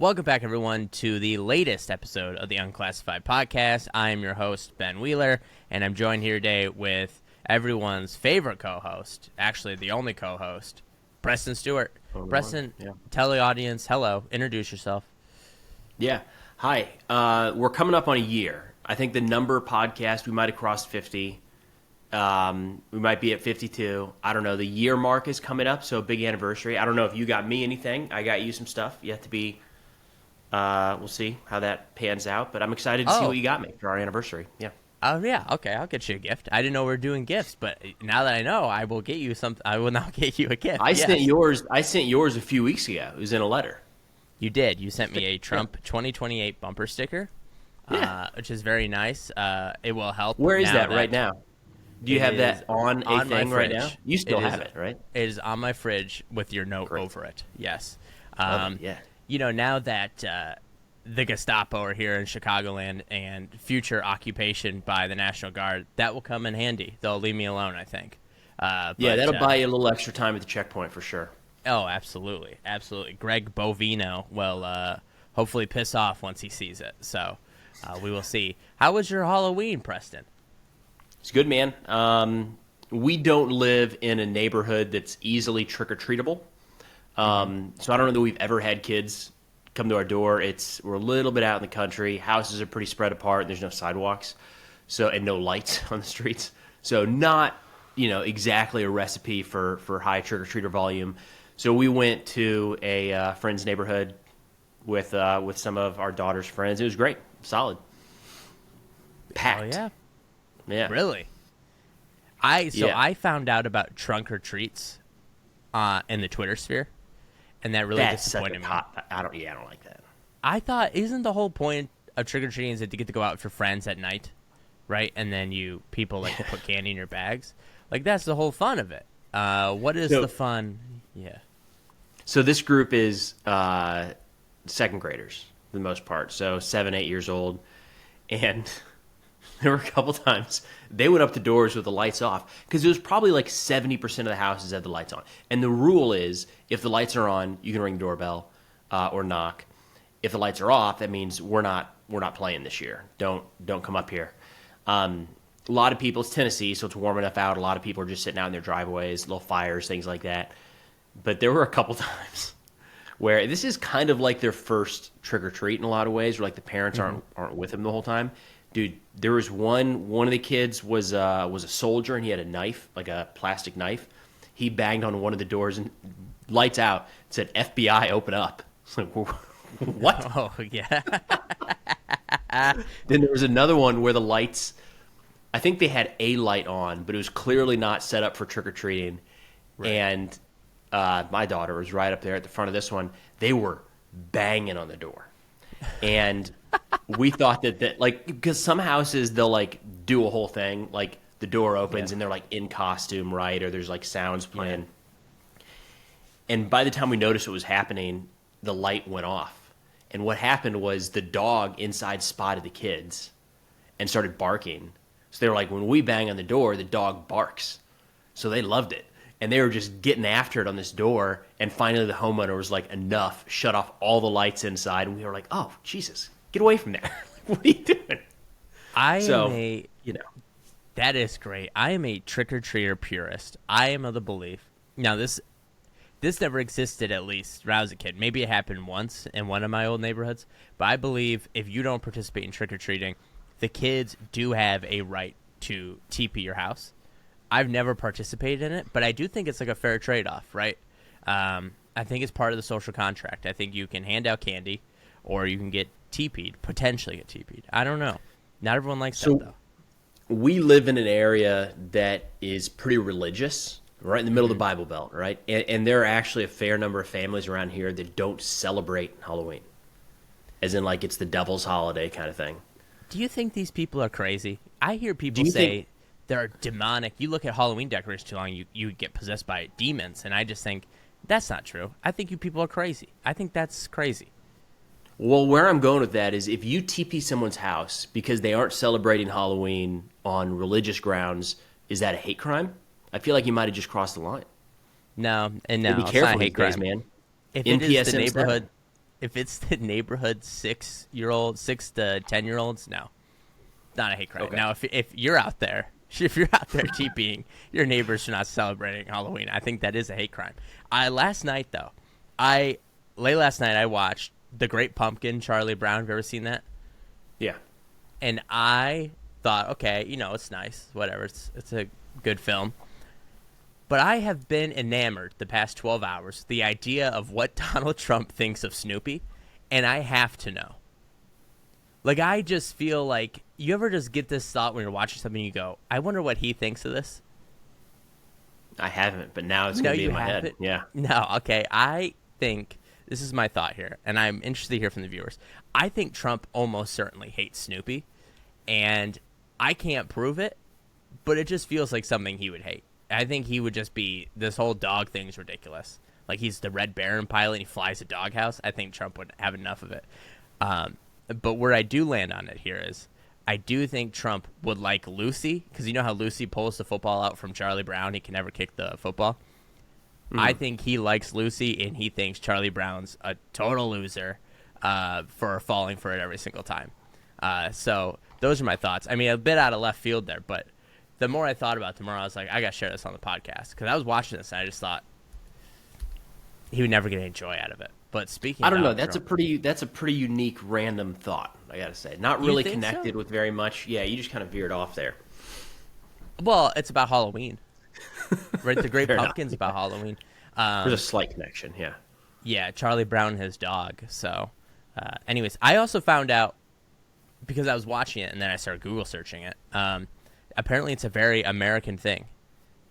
Welcome back, everyone, to the latest episode of the Unclassified podcast. I am your host, Ben Wheeler, and I'm joined here today with everyone's favorite co-host, actually the only co-host, Preston Stewart. Preston, tell the audience, hello, introduce yourself. Yeah. Hi. We're coming up on a year. I think the number podcast, we might have crossed 50. We might be at 52. I don't know. The year mark is coming up, so a big anniversary. I don't know if you got me anything. I got you some stuff. You have to be... we'll see how that pans out, but I'm excited to see what you got me for our anniversary. Yeah. Oh, yeah. Okay, I'll get you a gift. I didn't know we were doing gifts, but now that I know, I will get you something. I will now get you a gift. I sent yours a few weeks ago. It was in a letter. You did. You sent me a Trump 2028 bumper sticker, which is very nice. It will help. Where is that right now? Do you have that on a thing right now? You still have it, right? It is on my fridge with your note over it. Yes. Yeah. You know, now that the Gestapo are here in Chicagoland and future occupation by the National Guard, that will come in handy. They'll leave me alone, I think. That'll buy you a little extra time at the checkpoint for sure. Oh, absolutely. Absolutely. Greg Bovino will hopefully piss off once he sees it. So we will see. How was your Halloween, Preston? It's good, man. We don't live in a neighborhood that's easily trick-or-treatable. So I don't know that we've ever had kids come to our door. We're a little bit out in the country. Houses are pretty spread apart. And there's no sidewalks, and no lights on the streets. So not, exactly a recipe for high trick-or-treater volume. So we went to a friend's neighborhood with some of our daughter's friends. It was great, solid, packed. Oh yeah, yeah, really. I found out about trunk or treats in the Twitter sphere. And that really disappointed me. I don't like that. I thought, isn't the whole point of trick-or-treating is that you get to go out with your friends at night, right? And then people put candy in your bags. Like, that's the whole fun of it. What is the fun? Yeah. So this group is second graders for the most part. So 7, 8 years old. And there were a couple times they went up to doors with the lights off because it was probably like 70% of the houses had the lights on. And the rule is if the lights are on, you can ring the doorbell or knock. If the lights are off, that means we're not playing this year. Don't come up here. A lot of people, it's Tennessee, so it's warm enough out. A lot of people are just sitting out in their driveways, little fires, things like that. But there were a couple times where this is kind of like their first trick or treat in a lot of ways, where like the parents aren't with them the whole time. Dude, there was one of the kids was a soldier, and he had a knife, like a plastic knife. He banged on one of the doors and lights out. It said FBI, open up. It's like, what? Oh yeah. Then there was another one where the lights, I think they had a light on, but it was clearly not set up for trick or treating. Right. And my daughter was right up there at the front of this one. They were banging on the door, and we thought that like, because some houses they'll like do a whole thing, like the door opens and they're like in costume, right? Or there's like sounds playing. Yeah. And by the time we noticed what was happening, the light went off. And what happened was the dog inside spotted the kids and started barking. So they were like, when we bang on the door, the dog barks. So they loved it. And they were just getting after it on this door. And finally the homeowner was like, enough, shut off all the lights inside. And we were like, oh, Jesus. Get away from there. What are you doing? That is great. I am a trick-or-treater purist. I am of the belief. Now, this never existed, at least when I was a kid. Maybe it happened once in one of my old neighborhoods. But I believe if you don't participate in trick-or-treating, the kids do have a right to TP your house. I've never participated in it, but I do think it's like a fair trade-off, right? I think it's part of the social contract. I think you can hand out candy, or you can get potentially get TP'd. I don't know. Not everyone likes that, though. We live in an area that is pretty religious, right in the middle of the Bible Belt, right? And there are actually a fair number of families around here that don't celebrate Halloween, as in like it's the devil's holiday kind of thing. Do you think these people are crazy? I hear people say they're demonic. You look at Halloween decorations too long, you get possessed by demons, and I just think that's not true. I think you people are crazy. I think that's crazy. Well, where I'm going with that is if you TP someone's house because they aren't celebrating Halloween on religious grounds, is that a hate crime? I feel like you might have just crossed the line. No, be careful, it's not a hate crime, man. If it is the neighborhood, If it's the neighborhood 6 to 10-year-olds, no, not a hate crime. Okay. Now, if you're out there, if you're out there TPing, your neighbors are not celebrating Halloween. I think that is a hate crime. Last night though, late last night I watched The Great Pumpkin. Charlie Brown. Have you ever seen that? Yeah. And I thought, okay, it's nice, whatever. It's a good film. But I have been enamored the past 12 hours the idea of what Donald Trump thinks of Snoopy, and I have to know. Like, I just feel like, you ever just get this thought when you're watching something, you go, I wonder what he thinks of this? I haven't, but now it's going to be in my head. Yeah. No, okay. I think, this is my thought here, and I'm interested to hear from the viewers. I think Trump almost certainly hates Snoopy, and I can't prove it, but it just feels like something he would hate. I think he would just be, this whole dog thing is ridiculous. Like, he's the Red Baron pilot, and he flies a doghouse. I think Trump would have enough of it. But where I do land on it here is, I do think Trump would like Lucy, because you know how Lucy pulls the football out from Charlie Brown? He can never kick the football. I think he likes Lucy, and he thinks Charlie Brown's a total loser for falling for it every single time. So those are my thoughts. I mean, a bit out of left field there, but the more I thought about it, the more I was like, I got to share this on the podcast. Because I was watching this, and I just thought he would never get any joy out of it. But speaking I don't know. Trump, That's a pretty unique random thought, I got to say. Not really connected so? with very much. Yeah, you just kind of veered off there. Well, it's about Halloween. Right? The Great Fair Pumpkin's about Halloween. There's a slight connection, yeah. Yeah, Charlie Brown and his dog. So, anyways, I also found out, because I was watching it and then I started Google searching it, apparently it's a very American thing.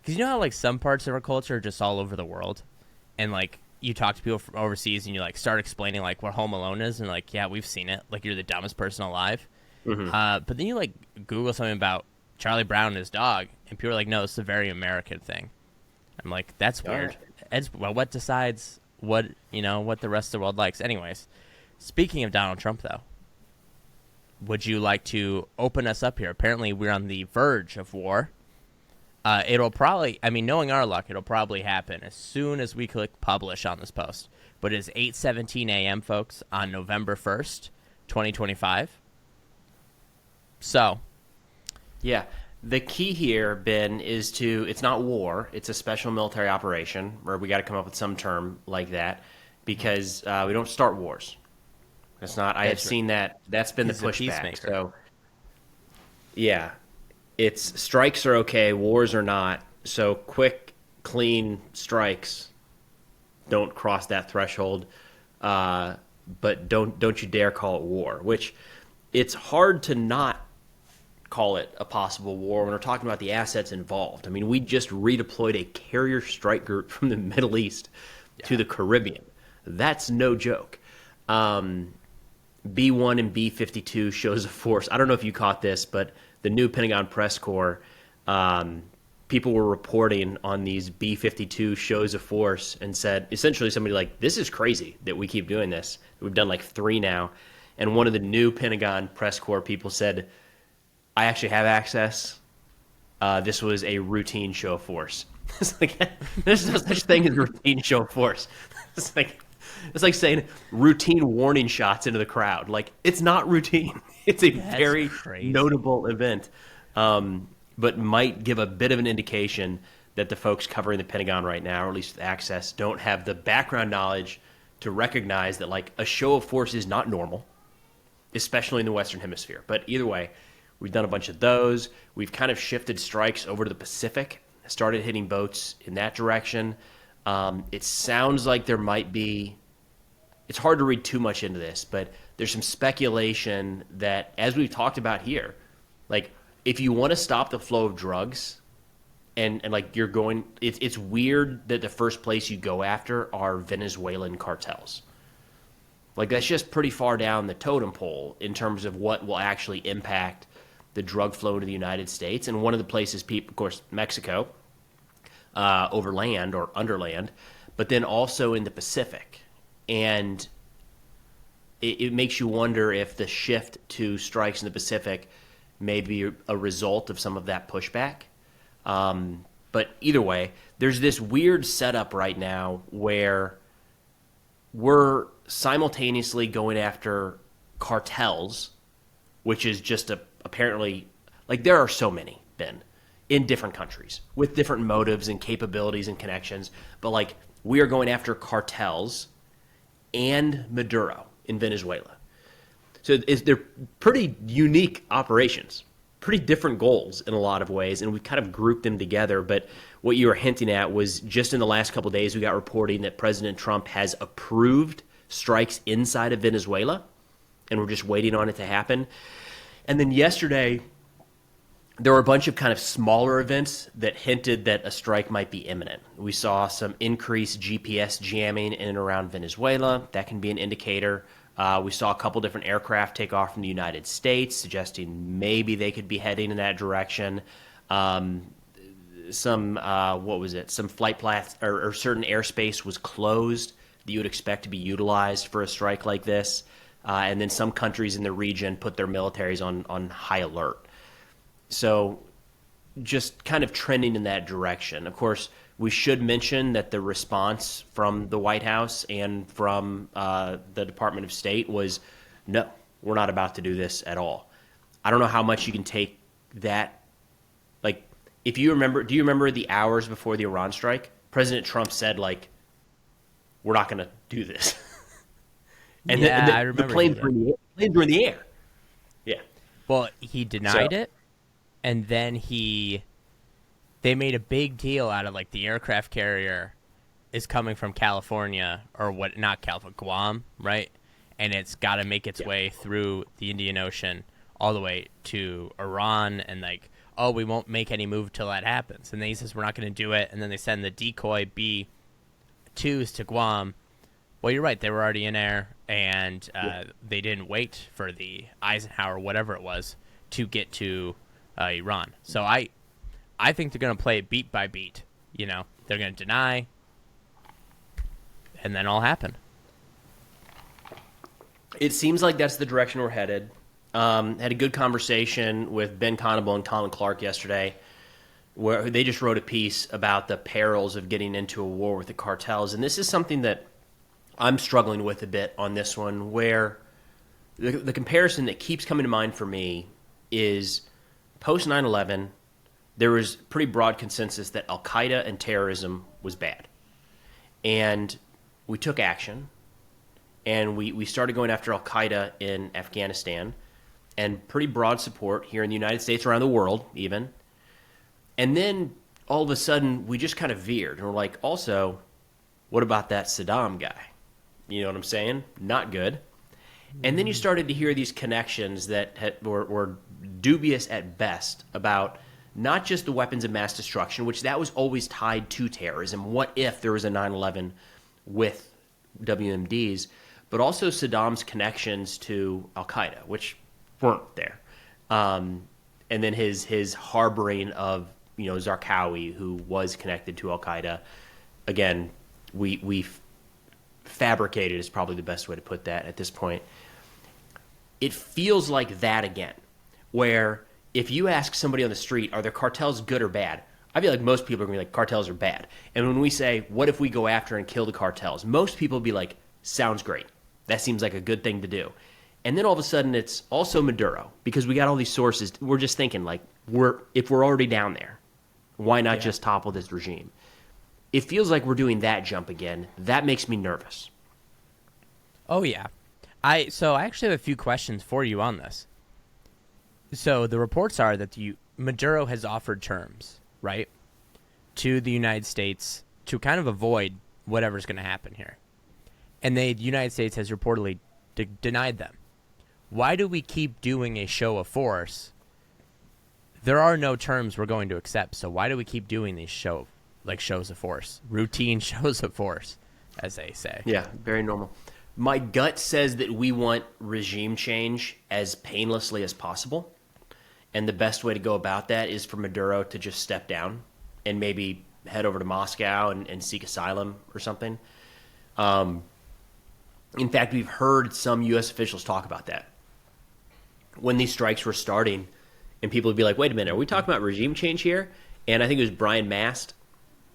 Because you know how, like, some parts of our culture are just all over the world? And, like, you talk to people from overseas and you, like, start explaining, like, what Home Alone is, and, like, yeah, we've seen it. Like, you're the dumbest person alive. Mm-hmm. But then you, like, Google something about Charlie Brown and his dog, and people are like, no, it's a very American thing. I'm like, that's weird. Well, what decides what the rest of the world likes? Anyways, speaking of Donald Trump, though, would you like to open us up here? Apparently, we're on the verge of war. It'll probably, knowing our luck, it'll probably happen as soon as we click publish on this post. But it's 8:17 a.m., folks, on November 1st, 2025. So. Yeah. The key here, Ben, is it's not war. It's a special military operation, where we got to come up with some term like that, because we don't start wars. That's not. I have seen that. That's been the pushback. So, yeah, it's strikes are okay, wars are not. So quick, clean strikes don't cross that threshold. But don't you dare call it war. Which it's hard to not call it a possible war when we're talking about the assets involved. I mean, we just redeployed a carrier strike group from the Middle East to the Caribbean. That's no joke. B-1 and B-52 shows of force. I don't know if you caught this, but the new Pentagon press corps, people were reporting on these B-52 shows of force and said, essentially somebody like, this is crazy that we keep doing this. We've done like 3 now. And one of the new Pentagon press corps people said, I actually have access. This was a routine show of force. It's like, there's no such thing as routine show of force. It's like saying routine warning shots into the crowd. Like, it's not routine. It's a very notable event, but might give a bit of an indication that the folks covering the Pentagon right now, or at least with access, don't have the background knowledge to recognize that, like, a show of force is not normal, especially in the Western Hemisphere. But either way, we've done a bunch of those. We've kind of shifted strikes over to the Pacific, started hitting boats in that direction. It sounds like there might be, it's hard to read too much into this, but there's some speculation that, as we've talked about here, like, if you want to stop the flow of drugs and like you're going, it's weird that the first place you go after are Venezuelan cartels. Like, that's just pretty far down the totem pole in terms of what will actually impact the drug flow to the United States. And one of the places people, of course, Mexico, over land or underland, but then also in the Pacific. And it makes you wonder if the shift to strikes in the Pacific may be a result of some of that pushback. But either way, there's this weird setup right now where we're simultaneously going after cartels, which is just apparently, like, there are so many, Ben, in different countries with different motives and capabilities and connections. But, like, we are going after cartels and Maduro in Venezuela. So they're pretty unique operations, pretty different goals in a lot of ways, and we kind of grouped them together. But what you were hinting at was just in the last couple of days, we got reporting that President Trump has approved strikes inside of Venezuela, and we're just waiting on it to happen. And then yesterday, there were a bunch of kind of smaller events that hinted that a strike might be imminent. We saw some increased GPS jamming in and around Venezuela. That can be an indicator. We saw a couple different aircraft take off from the United States, suggesting maybe they could be heading in that direction. Some flight paths or certain airspace was closed that you would expect to be utilized for a strike like this. And then some countries in the region put their militaries on high alert. So just kind of trending in that direction. Of course, we should mention that the response from the White House and from the Department of State was, no, we're not about to do this at all. I don't know how much you can take that. Like, if you remember, do you remember the hours before the Iran strike? President Trump said, like, we're not going to do this. And I remember the planes were in the air. Yeah. Well, he denied it, and then they made a big deal out of, like, the aircraft carrier is coming from California, or what, not California, Guam, right? And it's got to make its way through the Indian Ocean all the way to Iran, and, like, oh, we won't make any move till that happens. And then he says, we're not going to do it, and then they send the decoy B-2s to Guam. Well, you're right, they were already in air, and they didn't wait for the Eisenhower, whatever it was, to get to Iran. So I think they're going to play it beat by beat. You know, they're going to deny, and then it'll happen. It seems like that's the direction we're headed. Had a good conversation with Ben Conable and Colin Clark yesterday, where they just wrote a piece about the perils of getting into a war with the cartels. And this is something that I'm struggling with a bit on this one, where the comparison that keeps coming to mind for me is post 9/11, there was pretty broad consensus that Al-Qaeda and terrorism was bad. And we took action, and we started going after Al-Qaeda in Afghanistan, and pretty broad support here in the United States, around the world even. And then all of a sudden, we just kind of veered, and we're like, also, what about that Saddam guy? You know what I'm saying? Not good. And then you started to hear these connections that were dubious at best about not just the weapons of mass destruction, which that was always tied to terrorism. What if there was a 9/11 with WMDs, but also Saddam's connections to Al-Qaeda, which weren't there. And then his harboring of, Zarqawi, who was connected to Al-Qaeda. Again, we fabricated is probably the best way to put that at this point. It feels like that again, where if you ask somebody on the street, are their cartels good or bad? I feel like most people are going to be like, cartels are bad. And when we say, what if we go after and kill the cartels? Most people will be like, sounds great. That seems like a good thing to do. And then all of a sudden it's also Maduro, because we got all these sources. We're just thinking, like, if we're already down there, why not just topple this regime? It feels like we're doing that jump again. That makes me nervous. Oh, yeah. So I actually have a few questions for you on this. So the reports are that Maduro has offered terms, right, to the United States to kind of avoid whatever's going to happen here. And the United States has reportedly denied them. Why do we keep doing a show of force? There are no terms we're going to accept, so why do we keep doing these shows of force? Routine shows of force, as they say. Yeah, very normal. My gut says that we want regime change as painlessly as possible. And the best way to go about that is for Maduro to just step down and maybe head over to Moscow and seek asylum or something. In fact, we've heard some U.S. officials talk about that. When these strikes were starting, and people would be like, wait a minute, are we talking about regime change here? And I think it was Brian Mast,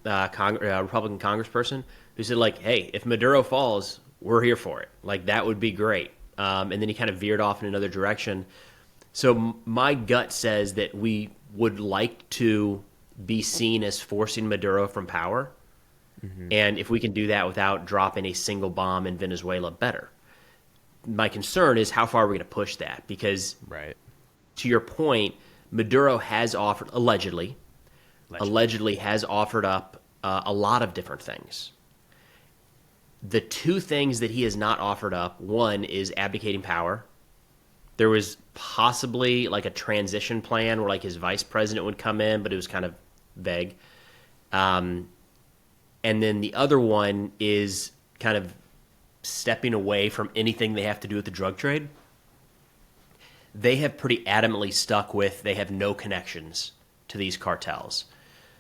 Republican congressperson, who said, like, hey, if Maduro falls, we're here for it. Like, that would be great. And then he kind of veered off in another direction. So my gut says that we would like to be seen as forcing Maduro from power. And if we can do that without dropping a single bomb in Venezuela, better. My concern is how far are we going to push that? Because, Right. to your point, Maduro has offered, allegedly has offered up a lot of different things. The two things that he has not offered up, one is abdicating power. There was possibly like a transition plan where like his vice president would come in, but it was kind of vague. And then the other one is kind of stepping away from anything they have to do with the drug trade. They have pretty adamantly stuck with they have no connections to these cartels,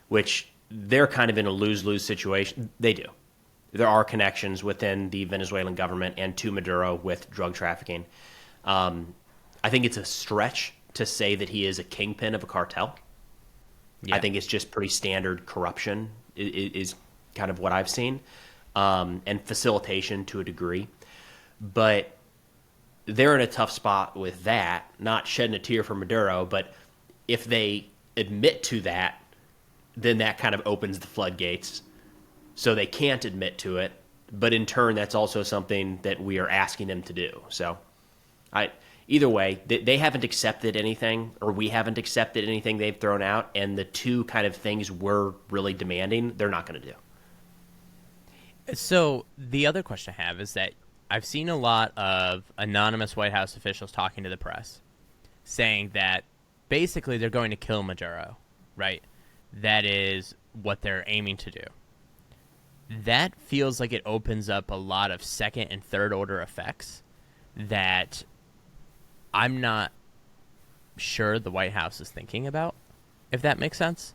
which they're kind of in a lose-lose situation. They do. There are connections within the Venezuelan government and to Maduro with drug trafficking. I think it's a stretch to say that he is a kingpin of a cartel. Yeah. I think it's just pretty standard corruption is kind of what I've seen, and facilitation to a degree. But they're in a tough spot with that, not shedding a tear for Maduro, but if they admit to that, then that kind of opens the floodgates. So they can't admit to it, but in turn, that's also something that we are asking them to do. So either way, they haven't accepted anything, or we haven't accepted anything they've thrown out, and the two kind of things we're really demanding, they're not going to do. So the other question I have is that I've seen a lot of anonymous White House officials talking to the press, saying that basically they're going to kill Maduro, right? That is what they're aiming to do. That feels like it opens up a lot of second and third order effects that I'm not sure the White House is thinking about, if that makes sense.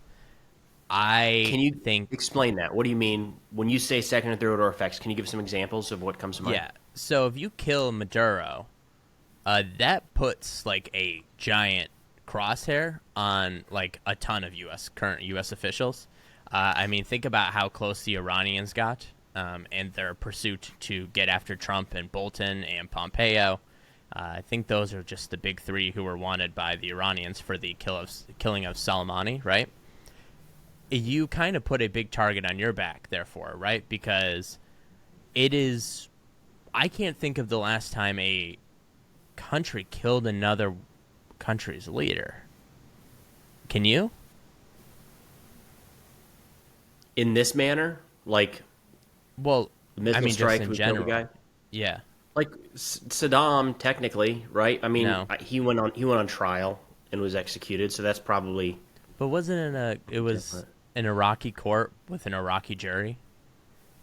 Can you explain that? What do you mean when you say second and third order effects? Can you give some examples of what comes to mind? Yeah. So if you kill Maduro, that puts like a giant crosshair on like a ton of current U.S. officials. I mean, think about how close the Iranians got and their pursuit to get after Trump and Bolton and Pompeo. I think those are just the big three who were wanted by the Iranians for the killing of Soleimani, right? You kind of put a big target on your back, therefore, right? Because it is... I can't think of the last time a country killed another country's leader. Can you? In this manner? Like... Well, missile I mean, strike just in who killed the general. guy? Yeah. Like Saddam, technically, right? I mean, No. he went on trial and was executed, so that's probably... But wasn't it was different. an Iraqi court with an Iraqi jury?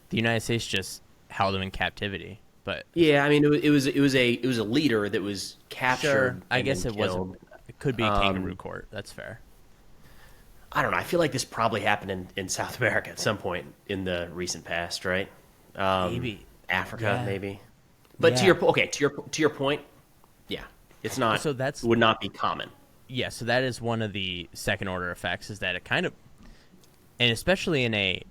The United States just held him in captivity. But Yeah, I mean, it was a leader that was captured. sure, I and guess then it killed. wasn't. It could be a kangaroo court. That's fair. I don't know. I feel like this probably happened in South America at some point in the recent past, right? Maybe Africa, Yeah. maybe. But Yeah. to your point, yeah, it's not. So that's- would not be common. Yeah, so that is one of the second order effects, is that it kind of, and especially in a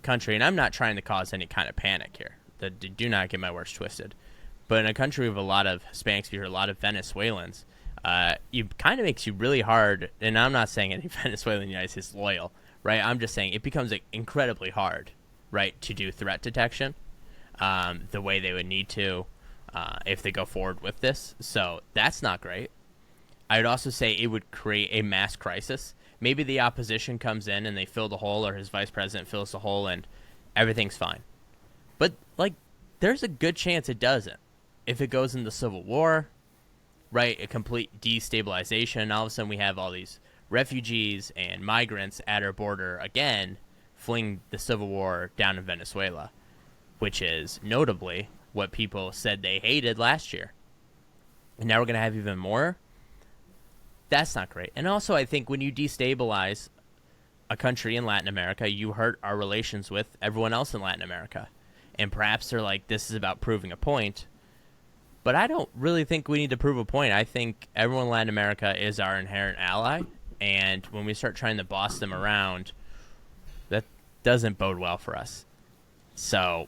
country, and I'm not trying to cause any kind of panic here, do not get my words twisted, but in a country with a lot of Hispanics, a lot of Venezuelans, it kind of makes you really hard, and I'm not saying any Venezuelan in the United States is loyal, right? I'm just saying it becomes incredibly hard, right, to do threat detection the way they would need to if they go forward with this. So that's not great. I would also say it would create a mass crisis. Maybe the opposition comes in and they fill the hole, or his vice president fills the hole, and everything's fine. But, like, there's a good chance it doesn't. If it goes into civil war, right, a complete destabilization, all of a sudden we have all these refugees and migrants at our border again, fleeing the civil war down in Venezuela, which is notably what people said they hated last year. And now we're going to have even more. That's not great. And also, I think when you destabilize a country in Latin America, you hurt our relations with everyone else in Latin America. And perhaps they're like, this is about proving a point. But I don't really think we need to prove a point. I think everyone in Latin America is our inherent ally. And when we start trying to boss them around, that doesn't bode well for us. So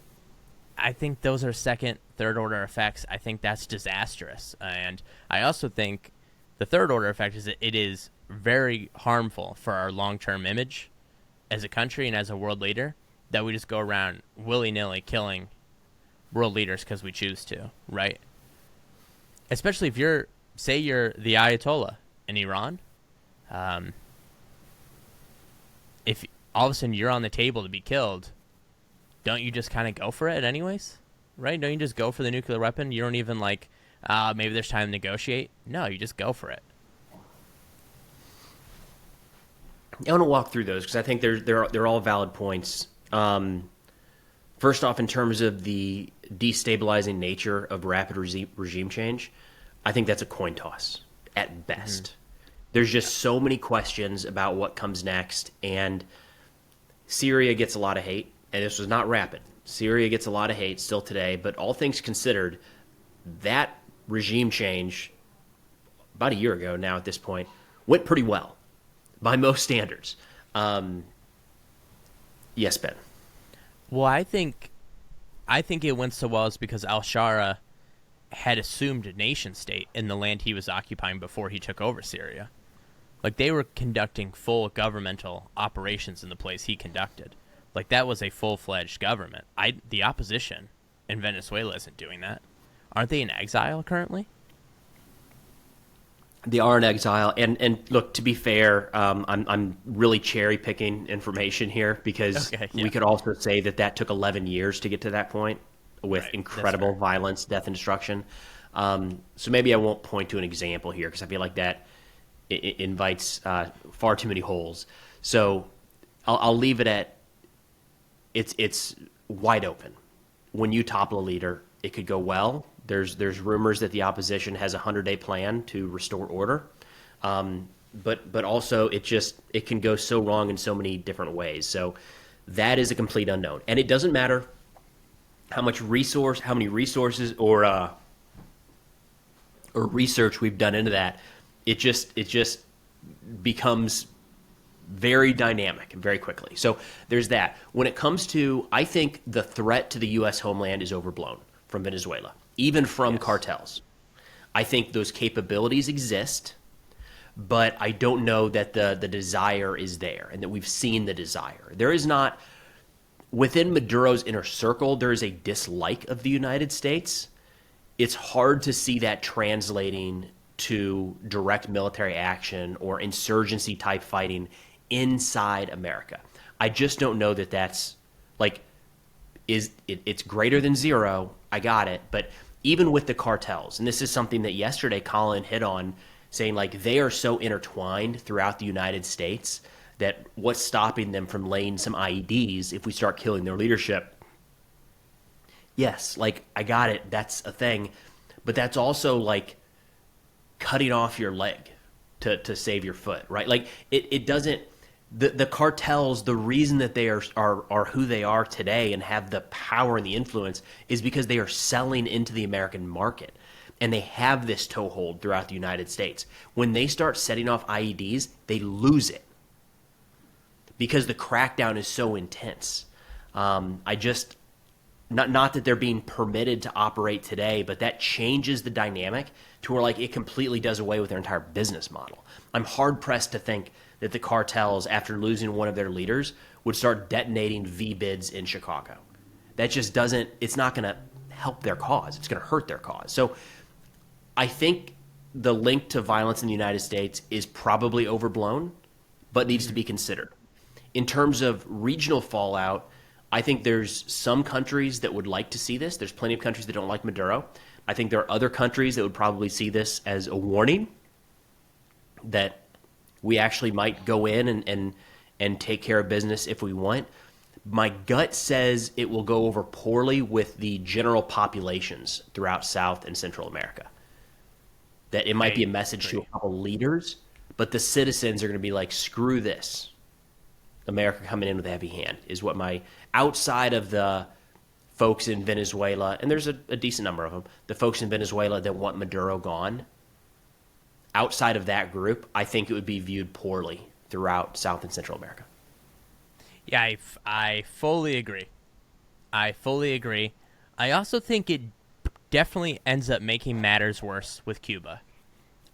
I think those are second, third order effects. I think that's disastrous. And I also think the third order effect is that it is very harmful for our long term image as a country and as a world leader that we just go around willy nilly killing world leaders because we choose to, right? Especially if say you're the Ayatollah in Iran. If all of a sudden you're on the table to be killed, don't you just kind of go for it anyways? Right? Don't you just go for the nuclear weapon? You don't even maybe there's time to negotiate. No, you just go for it. I want to walk through those because I think they're all valid points. First off, in terms of the destabilizing nature of rapid regime change, I think that's a coin toss at best. Mm-hmm. There's just so many questions about what comes next, and Syria gets a lot of hate, and this was not rapid. Syria gets a lot of hate still today, but all things considered, that regime change about a year ago now at this point went pretty well by most standards. Yes, Ben. Well, I think it went so well is because al-Shara had assumed a nation state in the land he was occupying before he took over Syria. Like, they were conducting full governmental operations in the place he conducted. Like, that was a full-fledged government. The opposition in Venezuela isn't doing that. Aren't they in exile currently? They are in exile, and look, to be fair, I'm really cherry picking information here because we could also say that took 11 years to get to that point with incredible violence, death, and destruction. So maybe I won't point to an example here because I feel like that it invites far too many holes. So I'll leave it at it's wide open. When you topple a leader, it could go well. There's rumors that the opposition has a 100-day plan to restore order, but also it can go so wrong in so many different ways. So that is a complete unknown, and it doesn't matter how many resources or research we've done into that. It just becomes very dynamic very quickly. So there's that. When it comes to, I think the threat to the U.S. homeland is overblown from Venezuela. Even from cartels. I think those capabilities exist, but I don't know that the desire is there and that we've seen the desire. There is not, within Maduro's inner circle, there is a dislike of the United States. It's hard to see that translating to direct military action or insurgency type fighting inside America. I just don't know that that's it's greater than zero. I got it. But even with the cartels, and this is something that yesterday Colin hit on, saying they are so intertwined throughout the United States that what's stopping them from laying some IEDs if we start killing their leadership? Yes, I got it. That's a thing. But that's also cutting off your leg to save your foot, right? It doesn't. The cartels, the reason that they are who they are today and have the power and the influence is because they are selling into the American market. And they have this toehold throughout the United States. When they start setting off IEDs, they lose it because the crackdown is so intense. Not that they're being permitted to operate today, but that changes the dynamic to where it completely does away with their entire business model. I'm hard pressed to think that the cartels, after losing one of their leaders, would start detonating V-bids in Chicago. That just doesn't, it's not going to help their cause. It's going to hurt their cause. So I think the link to violence in the United States is probably overblown, but needs to be considered. In terms of regional fallout, I think there's some countries that would like to see this. There's plenty of countries that don't like Maduro. I think there are other countries that would probably see this as a warning that we actually might go in and take care of business if we want. My gut says it will go over poorly with the general populations throughout South and Central America. That it might be a message to a couple leaders, but the citizens are going to be screw this. America coming in with a heavy hand is what outside of the folks in Venezuela, and there's a decent number of them, the folks in Venezuela that want Maduro gone, outside of that group, I think it would be viewed poorly throughout South and Central America. Yeah, I fully agree. I also think it definitely ends up making matters worse with Cuba.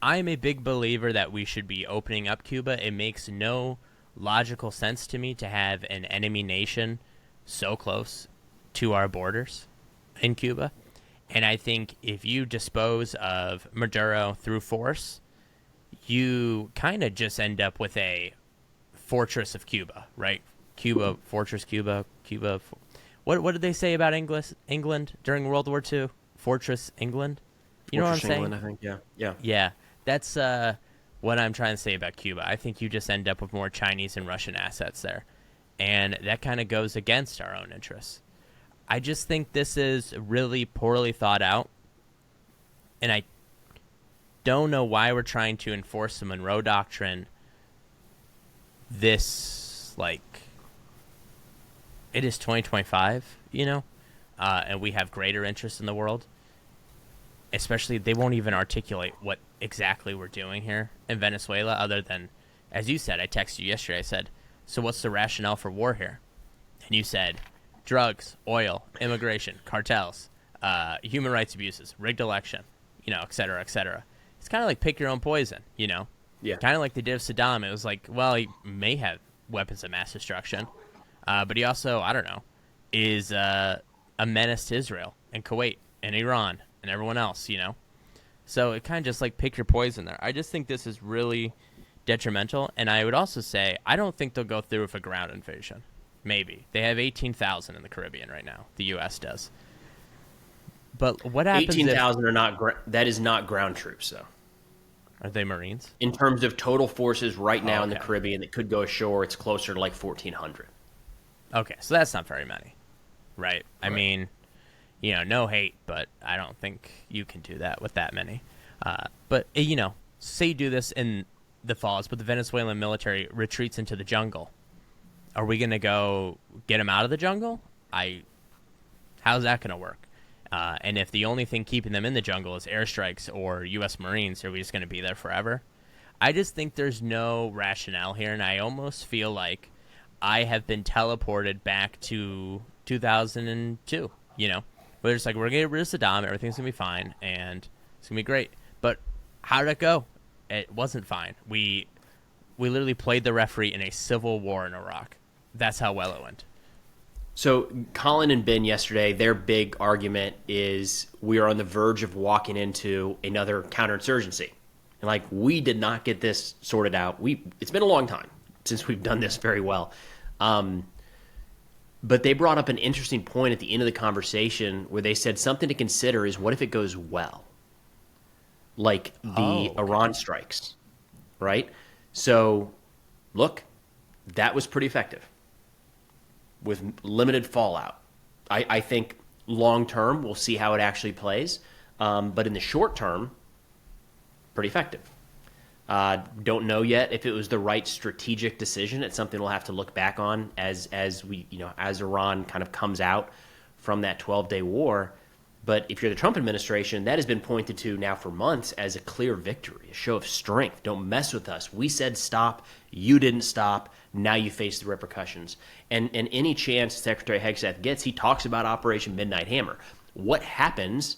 I am a big believer that we should be opening up Cuba. It makes no logical sense to me to have an enemy nation so close to our borders in Cuba. And I think if you dispose of Maduro through force, you kind of just end up with a fortress of Cuba, right? Cuba, fortress Cuba, Cuba. What did they say about England during World War II? Fortress England? You know what I'm Fortress saying? England, I think. Yeah, yeah. Yeah, that's what I'm trying to say about Cuba. I think you just end up with more Chinese and Russian assets there. And that kind of goes against our own interests. I just think this is really poorly thought out. And I don't know why we're trying to enforce the Monroe Doctrine this, like, it is 2025, and we have greater interest in the world. Especially, they won't even articulate what exactly we're doing here in Venezuela, other than, as you said, I texted you yesterday, I said, so what's the rationale for war here? And you said, drugs, oil, immigration, cartels, human rights abuses, rigged election, et cetera, et cetera. It's kind of like pick your own poison, Yeah. Kind of like they did with Saddam. It was like, well, he may have weapons of mass destruction, but he also, I don't know, is a menace to Israel and Kuwait and Iran and everyone else, So it kind of just like pick your poison there. I just think this is really detrimental. And I would also say, I don't think they'll go through with a ground invasion. Maybe. They have 18,000 in the Caribbean right now. The U.S. does. But what happens 18,000 are not, that is not ground troops, though. Are they Marines? In terms of total forces right now in the okay. Caribbean that could go ashore, it's closer to like 1,400. Okay, so that's not very many. Right? I mean, no hate, but I don't think you can do that with that many. But, say you do this in the falls, but the Venezuelan military retreats into the jungle. Are we going to go get them out of the jungle? How's that going to work? And if the only thing keeping them in the jungle is airstrikes or U.S. Marines, are we just going to be there forever? I just think there's no rationale here, and I almost feel like I have been teleported back to 2002, Where it's like, we're going to get rid of Saddam, everything's going to be fine, and it's going to be great. But how did it go? It wasn't fine. We literally played the referee in a civil war in Iraq. That's how well it went. So Colin and Ben yesterday, their big argument is we are on the verge of walking into another counterinsurgency. And like, we did not get this sorted out. It's been a long time since we've done this very well. But they brought up an interesting point at the end of the conversation where they said something to consider is what if it goes well? Like the Iran strikes, right? So look, that was pretty effective with limited fallout. I think long term, we'll see how it actually plays. But in the short term, pretty effective. Don't know yet if it was the right strategic decision. It's something we'll have to look back on as Iran kind of comes out from that 12-day war. But if you're the Trump administration, that has been pointed to now for months as a clear victory, a show of strength. Don't mess with us. We said stop. You didn't stop. Now you face the repercussions. And any chance Secretary Hegseth gets, he talks about Operation Midnight Hammer. What happens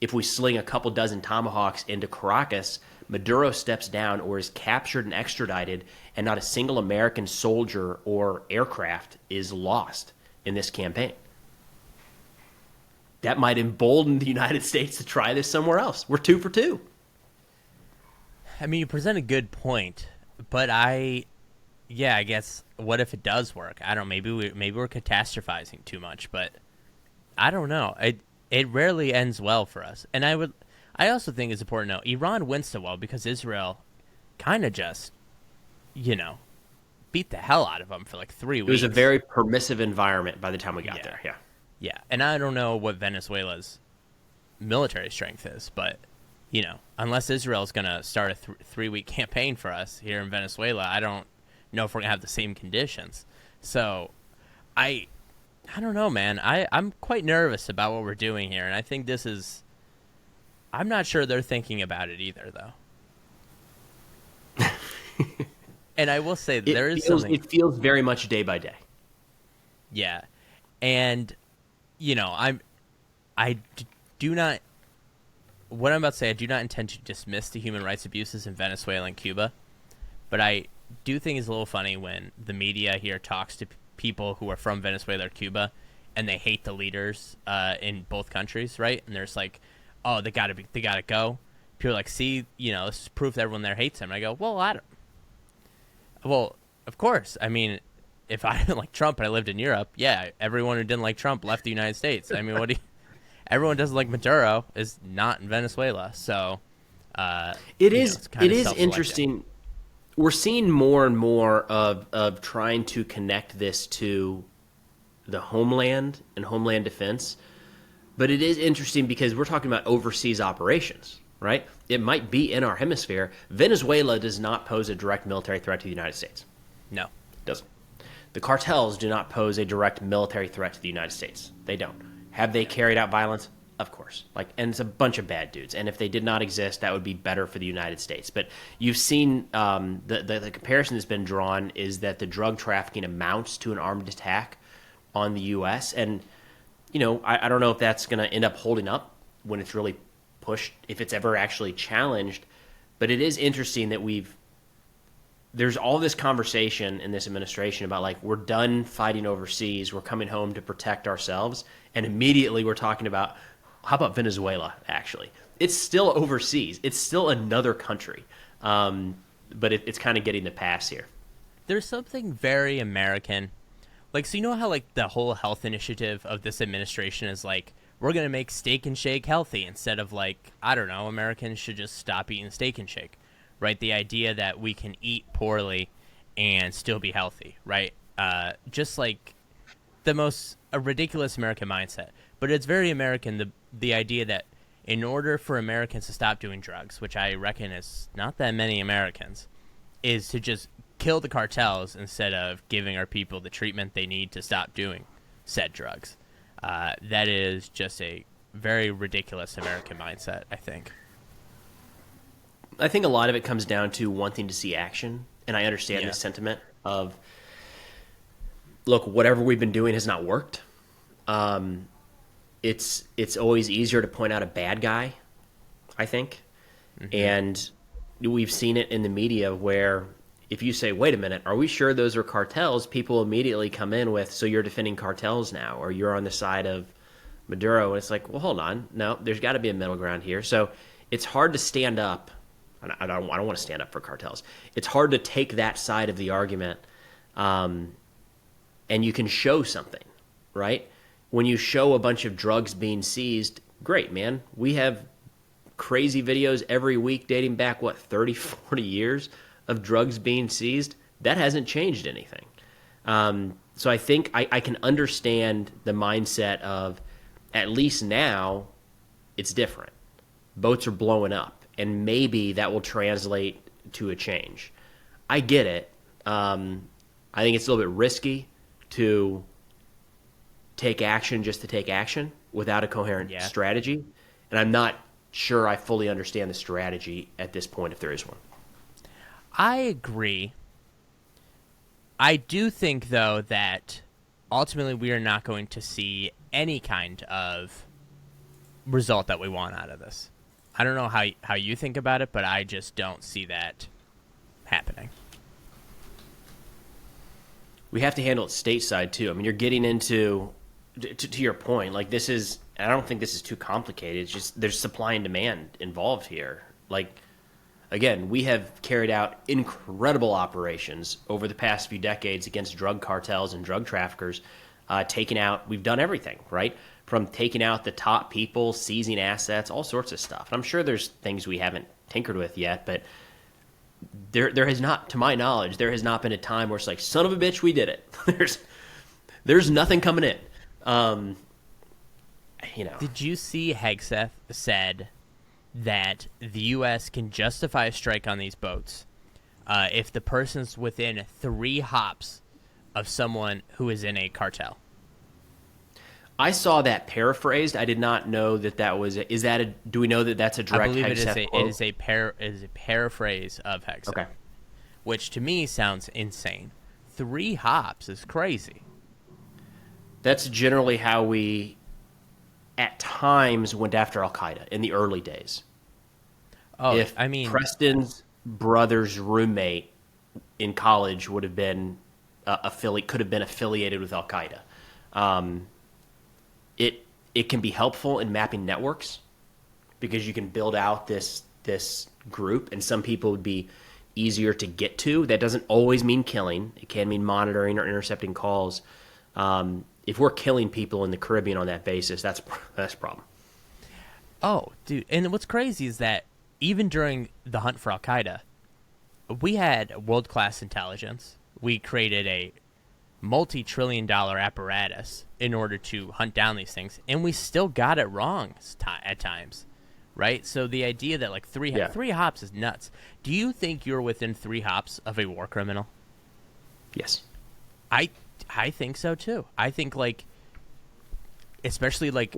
if we sling a couple dozen tomahawks into Caracas, Maduro steps down or is captured and extradited, and not a single American soldier or aircraft is lost in this campaign? That might embolden the United States to try this somewhere else. We're 2 for 2. I mean, you present a good point, but I guess what if it does work? I don't know. Maybe we're catastrophizing too much, but I don't know. It rarely ends well for us. And I also think it's important to know Iran wins so well because Israel kind of just, beat the hell out of them for like 3 weeks. It was a very permissive environment by the time we got there. Yeah. Yeah, and I don't know what Venezuela's military strength is, but, unless Israel's going to start a 3-week campaign for us here in Venezuela, I don't know if we're going to have the same conditions. So, I don't know, man. I'm quite nervous about what we're doing here, and I think this is... I'm not sure they're thinking about it either, though. And I will say there is something... It feels very much day by day. Yeah, and... do not. What I'm about to say, I do not intend to dismiss the human rights abuses in Venezuela and Cuba, but I do think it's a little funny when the media here talks to people who are from Venezuela or Cuba, and they hate the leaders in both countries, right? And there's like, oh, they gotta go. People are like, see, this is proof that everyone there hates them. And I go, well, of course. I mean, if I didn't like Trump and I lived in Europe, yeah, everyone who didn't like Trump left the United States. I mean, everyone doesn't like Maduro is not in Venezuela. So it is interesting. We're seeing more and more of trying to connect this to the homeland and homeland defense. But it is interesting because we're talking about overseas operations, right? It might be in our hemisphere. Venezuela does not pose a direct military threat to the United States. No. It doesn't. The cartels do not pose a direct military threat to the United States. They don't. Have they carried out violence? Of course. And it's a bunch of bad dudes. And if they did not exist, that would be better for the United States. But you've seen the comparison that's been drawn is that the drug trafficking amounts to an armed attack on the U.S. And, I don't know if that's going to end up holding up when it's really pushed, if it's ever actually challenged. But it is interesting that there's all this conversation in this administration about like, we're done fighting overseas. We're coming home to protect ourselves. And immediately we're talking about, how about Venezuela, actually? It's still overseas. It's still another country. But it's kind of getting the pass here. There's something very American. Like, so you know how like the whole health initiative of this administration is like, we're going to make Steak and Shake healthy instead of like, I don't know, Americans should just stop eating Steak and Shake, right? The idea that we can eat poorly and still be healthy, right? Just like a ridiculous American mindset. But it's very American, the idea that in order for Americans to stop doing drugs, which I reckon is not that many Americans, is to just kill the cartels instead of giving our people the treatment they need to stop doing said drugs. That is just a very ridiculous American mindset, I think. I think a lot of it comes down to wanting to see action, and I understand the sentiment of, look, whatever we've been doing has not worked. It's always easier to point out a bad guy, I think. Mm-hmm. And we've seen it in the media where if you say, wait a minute, are we sure those are cartels? People immediately come in with, so you're defending cartels now, or you're on the side of Maduro. And it's like, well, hold on. No, there's got to be a middle ground here. So it's hard to stand up. I don't want to stand up for cartels. It's hard to take that side of the argument, and you can show something, right? When you show a bunch of drugs being seized, great, man. We have crazy videos every week dating back, 30, 40 years of drugs being seized. That hasn't changed anything. So I think I can understand the mindset of, at least now, it's different. Boats are blowing up, and maybe that will translate to a change. I get it. I think it's a little bit risky to take action just to take action without a coherent strategy. And I'm not sure I fully understand the strategy at this point, if there is one. I agree. I do think, though, that ultimately we are not going to see any kind of result that we want out of this. I don't know how you think about it, but I just don't see that happening. We have to handle it stateside, too. I mean, you're getting into, to your point, like this is, I don't think this is too complicated. It's just there's supply and demand involved here. Like, again, we have carried out incredible operations over the past few decades against drug cartels and drug traffickers, we've done everything, right? From taking out the top people, seizing assets, all sorts of stuff. And I'm sure there's things we haven't tinkered with yet, but there has not, to my knowledge, there has not been a time where it's like, son of a bitch, we did it. There's nothing coming in. Did you see Hegseth said that the U.S. can justify a strike on these boats if the person's within 3 hops of someone who is in a cartel? I saw that paraphrased. I did not know that was. Do we know that that's a direct? I believe Hegseth quote? It is a paraphrase of Hegseth. Okay. Which to me sounds insane. 3 hops is crazy. That's generally how we at times went after Al Qaeda in the early days. Oh, If I mean, Preston's brother's roommate in college would have been could have been affiliated with Al Qaeda, it can be helpful in mapping networks because you can build out this group, and some people would be easier to get to. That doesn't always mean killing. It can mean monitoring or intercepting calls. If we're killing people in the Caribbean on that basis, that's a problem. oh, dude. And what's crazy is that even during the hunt for Al Qaeda, we had world-class intelligence. We created a multi-trillion-dollar apparatus in order to hunt down these things, and we still got it wrong at times, right? So the idea that like three hops is nuts. Do you think you're within 3 hops of a war criminal? Yes. I think so too. I think like, especially like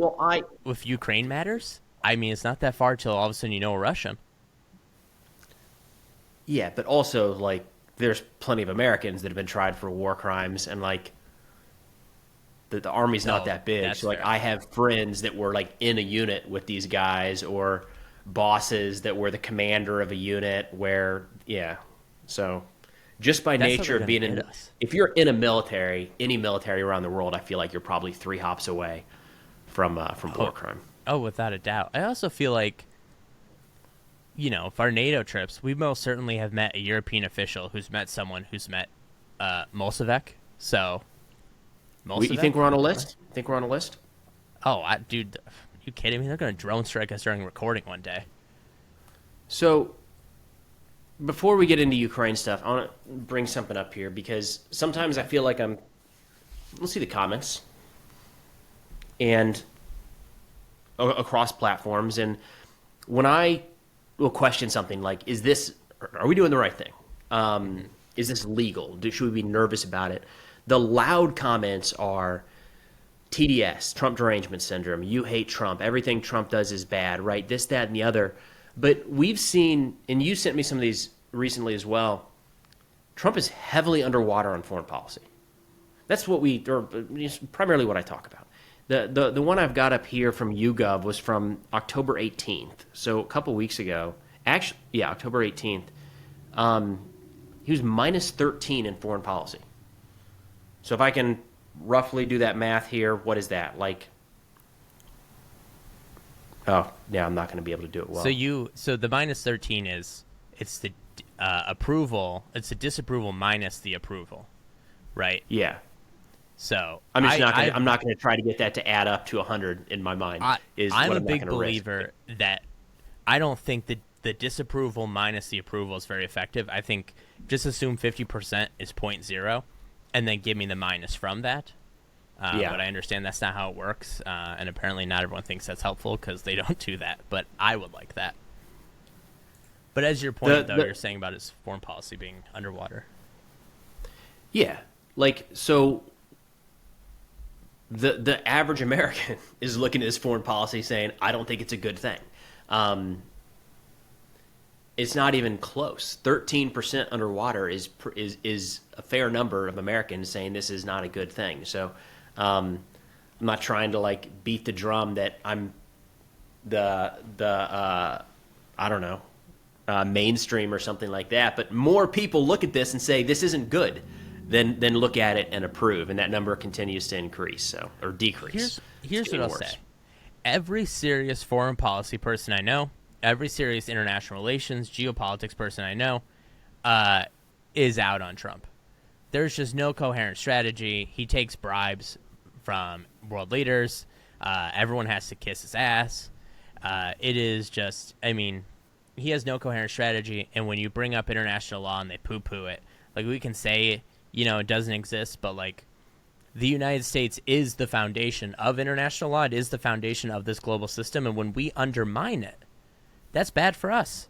with Ukraine matters. I mean, it's not that far till all of a sudden you know a Russian. Yeah, but also like there's plenty of Americans that have been tried for war crimes, and like the army's not that big. So like fair. I have friends that were like in a unit with these guys, or bosses that were the commander of a unit where so just by That's how nature they're of being gonna in, get us. if you're in a military, any military around the world, I feel like you're probably 3 hops away from war crime. Oh, without a doubt. I also feel like, you know, for our NATO trips, we most certainly have met a European official who's met someone who's met Mossadegh. So, You think we're on a list? Think we're on a list? Oh, dude, are you kidding me? They're going to drone strike us during recording one day. So, before we get into Ukraine stuff, I want to bring something up here because sometimes I feel like let's see the comments and across platforms, and when I will question something like, are we doing the right thing? Is this legal? Should we be nervous about it? The loud comments are TDS, Trump derangement syndrome. You hate Trump. Everything Trump does is bad, right? This, that, and the other. But we've seen, and you sent me some of these recently as well, Trump is heavily underwater on foreign policy. That's primarily what I talk about. The one I've got up here from YouGov was from October 18th, so a couple weeks ago. Actually, yeah, October 18th. He was minus 13 in foreign policy. So if I can roughly do that math here, what is that? Like, oh, yeah, I'm not going to be able to do it well. So the minus 13 it's the approval, it's the disapproval minus the approval, right? Yeah. So I'm not going to try to get that to add up to 100 in my mind. I'm a big believer that I don't think that the disapproval minus the approval is very effective. I think just assume 50% is 0.0 and then give me the minus from that. But I understand that's not how it works, and apparently not everyone thinks that's helpful because they don't do that, but I would like that. But as your point, you're saying about his foreign policy being underwater. Yeah. Like, so the average American is looking at his foreign policy saying, I don't think it's a good thing. It's not even close. 13% underwater is a fair number of Americans saying this is not a good thing. So I'm not trying to like beat the drum that I'm mainstream or something like that. But more people look at this and say this isn't good than look at it and approve, and that number continues to increase or decrease. Here's what I'll say. Every serious foreign policy person I know, every serious international relations, geopolitics person I know, is out on Trump. There's just no coherent strategy. He takes bribes from world leaders. Everyone has to kiss his ass. It is just, I mean, he has no coherent strategy. And when you bring up international law and they poo-poo it, like we can say, it doesn't exist, but like the United States is the foundation of international law. It is the foundation of this global system. And when we undermine it, that's bad for us.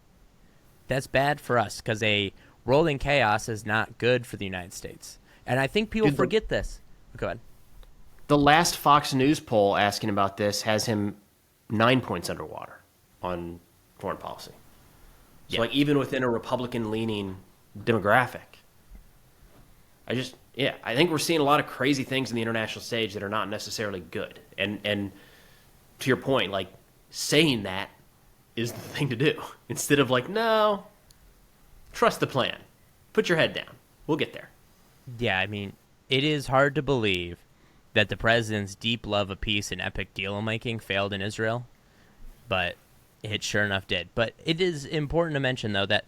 That's bad for us because a world in chaos is not good for the United States. And I think people forget this. Go ahead. The last Fox News poll asking about this has him 9 points underwater on foreign policy. So like even within a Republican-leaning demographic, I think we're seeing a lot of crazy things in the international stage that are not necessarily good. And to your point, like saying that is the thing to do instead of like, no, trust the plan. Put your head down. We'll get there. Yeah, I mean, it is hard to believe that the president's deep love of peace and epic deal-making failed in Israel, but it sure enough did. But it is important to mention, though, that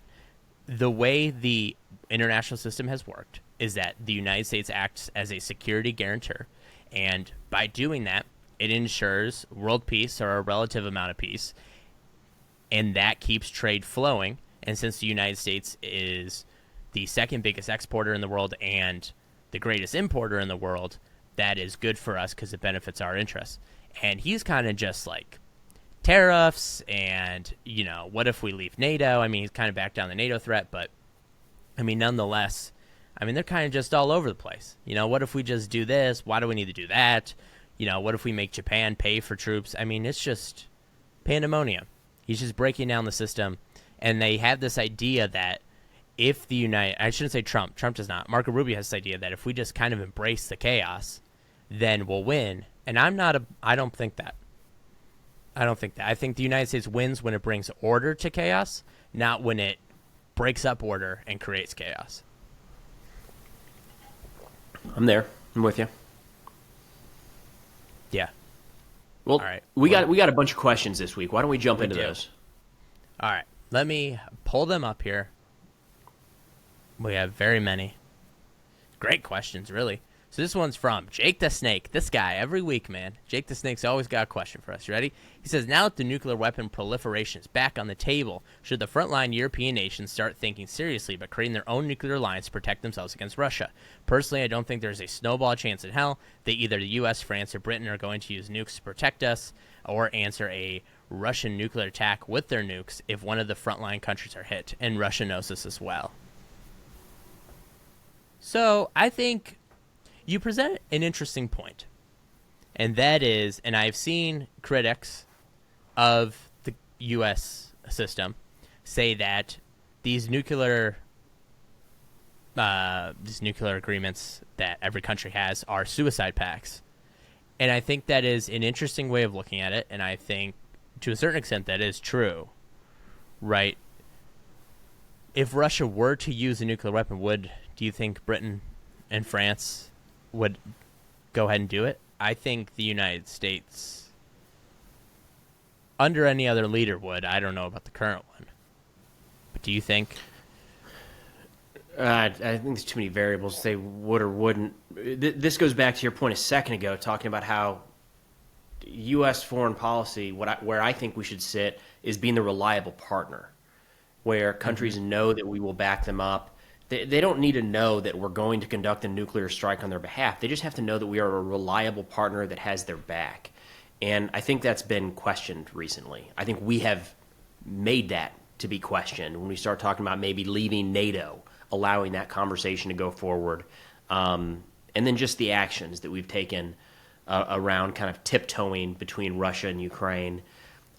the way the international system has worked is that the United States acts as a security guarantor, and by doing that, it ensures world peace or a relative amount of peace, and that keeps trade flowing. And since the United States is the second biggest exporter in the world and the greatest importer in the world, that is good for us because it benefits our interests. And he's kind of just like tariffs and, you know, what if we leave NATO? I mean, he's kind of backed down the NATO threat, but, I mean, nonetheless, I mean, they're kind of just all over the place. You know, what if we just do this? Why do we need to do that? You know, what if we make Japan pay for troops? I mean, it's just pandemonium. He's just breaking down the system. And they have this idea that if the I shouldn't say Trump does not. Marco Rubio has this idea that if we just kind of embrace the chaos, then we'll win. And I don't think that. I think the United States wins when it brings order to chaos, not when it breaks up order and creates chaos. I'm there. I'm with you. Yeah. Well, all right. We got a bunch of questions this week. Why don't we jump into those? All right. Let me pull them up here. We have very many. Great questions, really. So this one's from Jake the Snake. This guy, every week, man. Jake the Snake's always got a question for us. You ready? He says, now that the nuclear weapon proliferation is back on the table, should the frontline European nations start thinking seriously about creating their own nuclear alliance to protect themselves against Russia? Personally, I don't think there's a snowball chance in hell that either the U.S., France, or Britain are going to use nukes to protect us or answer a Russian nuclear attack with their nukes if one of the frontline countries are hit. And Russia knows this as well. So I think you present an interesting point, and that is, and I've seen critics of the U.S. system say that these nuclear agreements that every country has are suicide pacts. And I think that is an interesting way of looking at it, and I think to a certain extent that is true, right? If Russia were to use a nuclear weapon, do you think Britain and France would go ahead and do it? I think the United States, under any other leader, would. I don't know about the current one. But do you think? I think there's too many variables to say would or wouldn't. This goes back to your point a second ago, talking about how U.S. foreign policy, where I think we should sit, is being the reliable partner, where countries know that we will back them up. They don't need to know that we're going to conduct a nuclear strike on their behalf. They just have to know that we are a reliable partner that has their back. And I think that's been questioned recently. I think we have made that to be questioned when we start talking about maybe leaving NATO, allowing that conversation to go forward. And then just the actions that we've taken around kind of tiptoeing between Russia and Ukraine.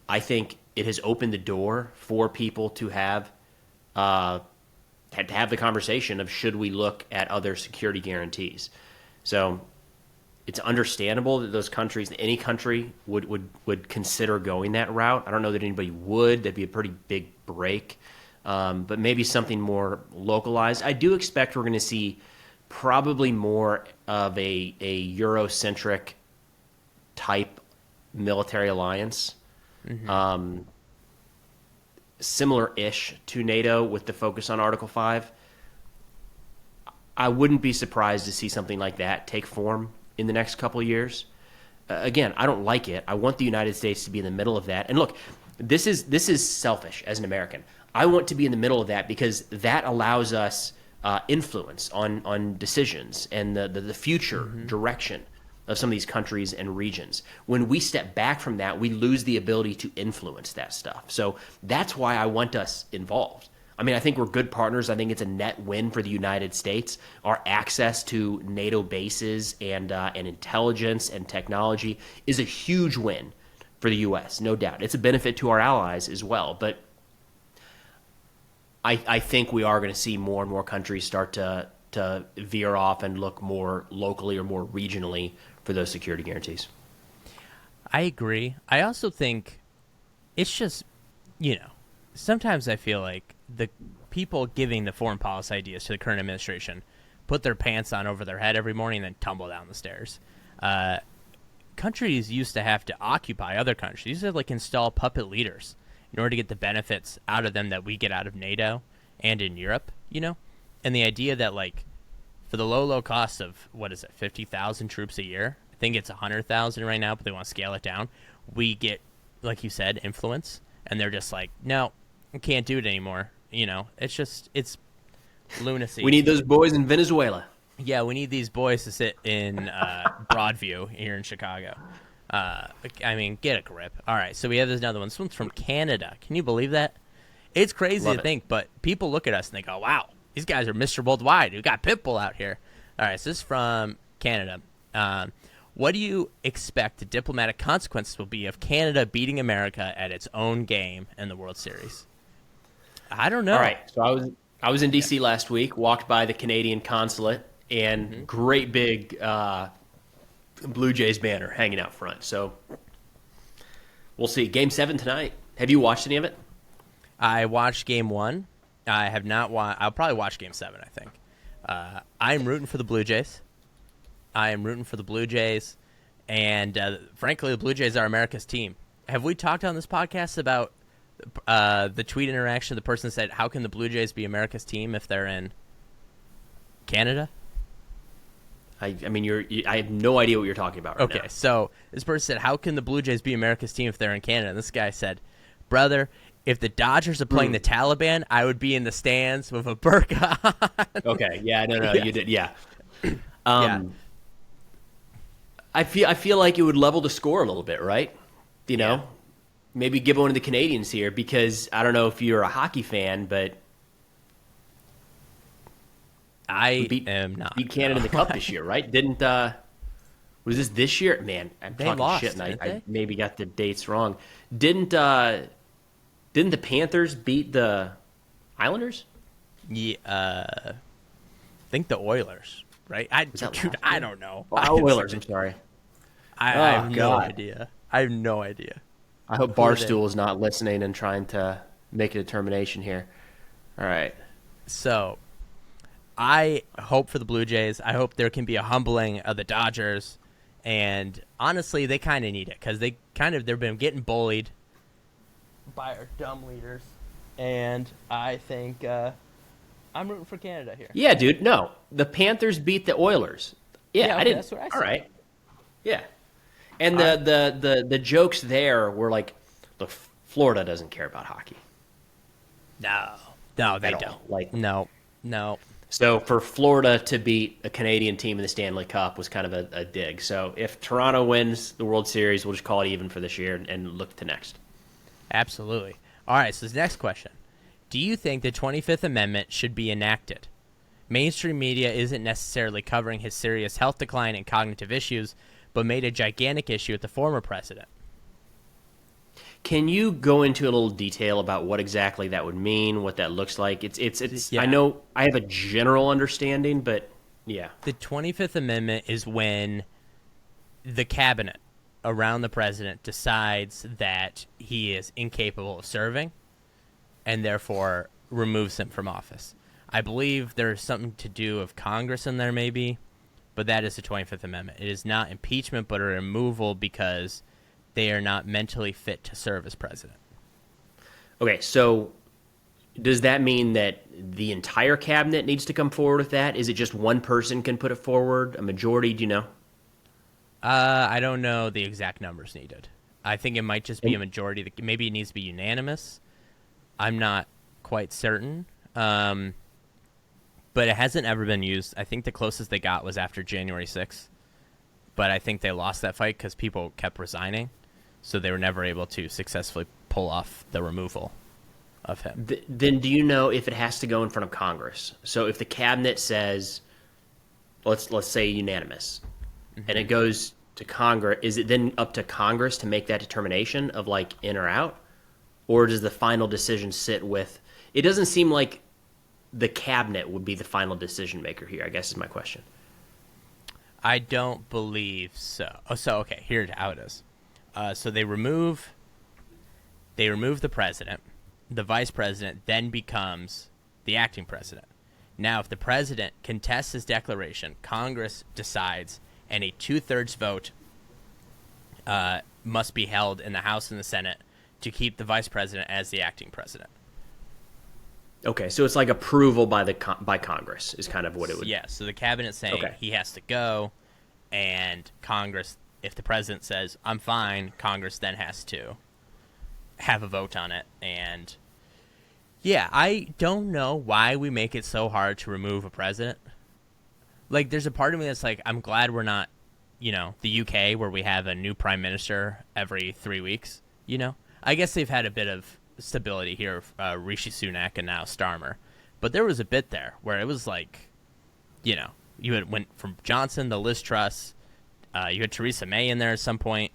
I think it has opened the door for people to have the conversation of should we look at other security guarantees. So it's understandable that those countries, any country would consider going that route. I don't know that anybody would. That'd be a pretty big break. But maybe something more localized. I do expect we're going to see probably more of a Eurocentric type military alliance. Mm-hmm. Similar-ish to NATO with the focus on Article 5. I wouldn't be surprised to see something like that take form in the next couple of years. Again, I don't like it. I want the United States to be in the middle of that. And look, this is selfish as an American. I want to be in the middle of that because that allows us influence on decisions and the future direction of some of these countries and regions. When we step back from that, we lose the ability to influence that stuff. So that's why I want us involved. I mean, I think we're good partners. I think it's a net win for the United States. Our access to NATO bases and intelligence and technology is a huge win for the U.S., no doubt. It's a benefit to our allies as well. But I think we are going to see more and more countries start to veer off and look more locally or more regionally for those security guarantees. I agree. I also think it's just, sometimes I feel like the people giving the foreign policy ideas to the current administration put their pants on over their head every morning and then tumble down the stairs. Countries used to have to occupy other countries. They used to install puppet leaders in order to get the benefits out of them that we get out of NATO and in Europe. And the idea that for the low cost of, what is it, 50,000 troops a year, I think it's 100,000 right now, but they want to scale it down, we get, like you said, influence, and they're just like, no, we can't do it anymore. It's lunacy. We need those boys in Venezuela. Yeah, we need these boys to sit in Broadview here in Chicago. Get a grip. All right, so we have another one. This one's from Canada. Can you believe that? It's crazy Love to it. think, but people look at us and they go, wow, these guys are Mr. Worldwide. We've got Pitbull out here. All right, so this is from Canada. What do you expect the diplomatic consequences will be of Canada beating America at its own game in the World Series? I don't know. All right, so I was in D.C. last week, walked by the Canadian consulate, and great big Blue Jays banner hanging out front. So we'll see. Game 7 tonight. Have you watched any of it? I watched Game 1. I have not watched. I'll probably watch Game 7, I think. I'm rooting for the Blue Jays. And frankly, the Blue Jays are America's team. Have we talked on this podcast about the tweet interaction? The person said, how can the Blue Jays be America's team if they're in Canada? I have no idea what you're talking about right now. Okay, so this person said, how can the Blue Jays be America's team if they're in Canada? And this guy said, brother, if the Dodgers are playing the Taliban, I would be in the stands with a burqa on. Okay, yeah, no, Yes. you did, yeah. Yeah. I feel like it would level the score a little bit, right? Yeah. Maybe give one to the Canadians here, because I don't know if you're a hockey fan, but I am not. beat Canada in the Cup this year, right? Didn't was this year? Man, I'm They talking lost, shit, and didn't I they? maybe got the dates wrong. Didn't the Panthers beat the Islanders? Yeah, I think the Oilers, right? that last year? I don't know. Oilers. I'm sorry. I Oh, have no God. idea. I have no idea. I hope Who are they? Barstool is not listening and trying to make a determination here. All right. So, I hope for the Blue Jays. I hope there can be a humbling of the Dodgers, and honestly, they kind of need it because they've been getting bullied by our dumb leaders, and I think I'm rooting for Canada here. Yeah, dude. No, the Panthers beat the Oilers. Yeah, Yeah, I okay, didn't. that's what I said. All right. Yeah, and the jokes there were like, look, Florida doesn't care about hockey. No, they At all. don't. Like- no. So for Florida to beat a Canadian team in the Stanley Cup was kind of a dig. So if Toronto wins the World Series, we'll just call it even for this year and look to next. Absolutely. All right, so this next question. Do you think the 25th Amendment should be enacted? Mainstream media isn't necessarily covering his serious health decline and cognitive issues, but made a gigantic issue with the former president. Can you go into a little detail about what exactly that would mean, what that looks like? It's. Yeah. I know I have a general understanding, but yeah. The 25th Amendment is when the cabinet around the president decides that he is incapable of serving and therefore removes him from office. I believe there's something to do with Congress in there maybe, but that is the 25th Amendment. It is not impeachment but a removal because they are not mentally fit to serve as president. Okay, so does that mean that the entire cabinet needs to come forward with that? Is it just one person can put it forward? A majority? Do you know? I don't know the exact numbers needed. I think it might just be a majority. Maybe it needs to be unanimous. I'm not quite certain. But it hasn't ever been used. I think the closest they got was after January 6th. But I think they lost that fight because people kept resigning. So they were never able to successfully pull off the removal of him. Then do you know if it has to go in front of Congress? So if the cabinet says, let's say unanimous, and it goes to Congress, is it then up to Congress to make that determination of like in or out? Or does the final decision sit with, it doesn't seem like the cabinet would be the final decision maker here, I guess is my question. I don't believe so. Oh, so, okay, here's how it is. So they remove the president. The vice president then becomes the acting president. Now, if the president contests his declaration, Congress decides, and a 2/3 vote must be held in the House and the Senate to keep the vice president as the acting president. Okay, so it's like approval by by Congress is kind of what it would. Yeah, so the cabinet's saying he has to go, and Congress, if the president says, I'm fine, Congress then has to have a vote on it. And yeah, I don't know why we make it so hard to remove a president. Like, there's a part of me that's like, I'm glad we're not, the UK where we have a new prime minister every 3 weeks, I guess they've had a bit of stability here, Rishi Sunak and now Starmer. But there was a bit there where it was like, you had went from Johnson to Liz Truss. You had Theresa May in there at some point.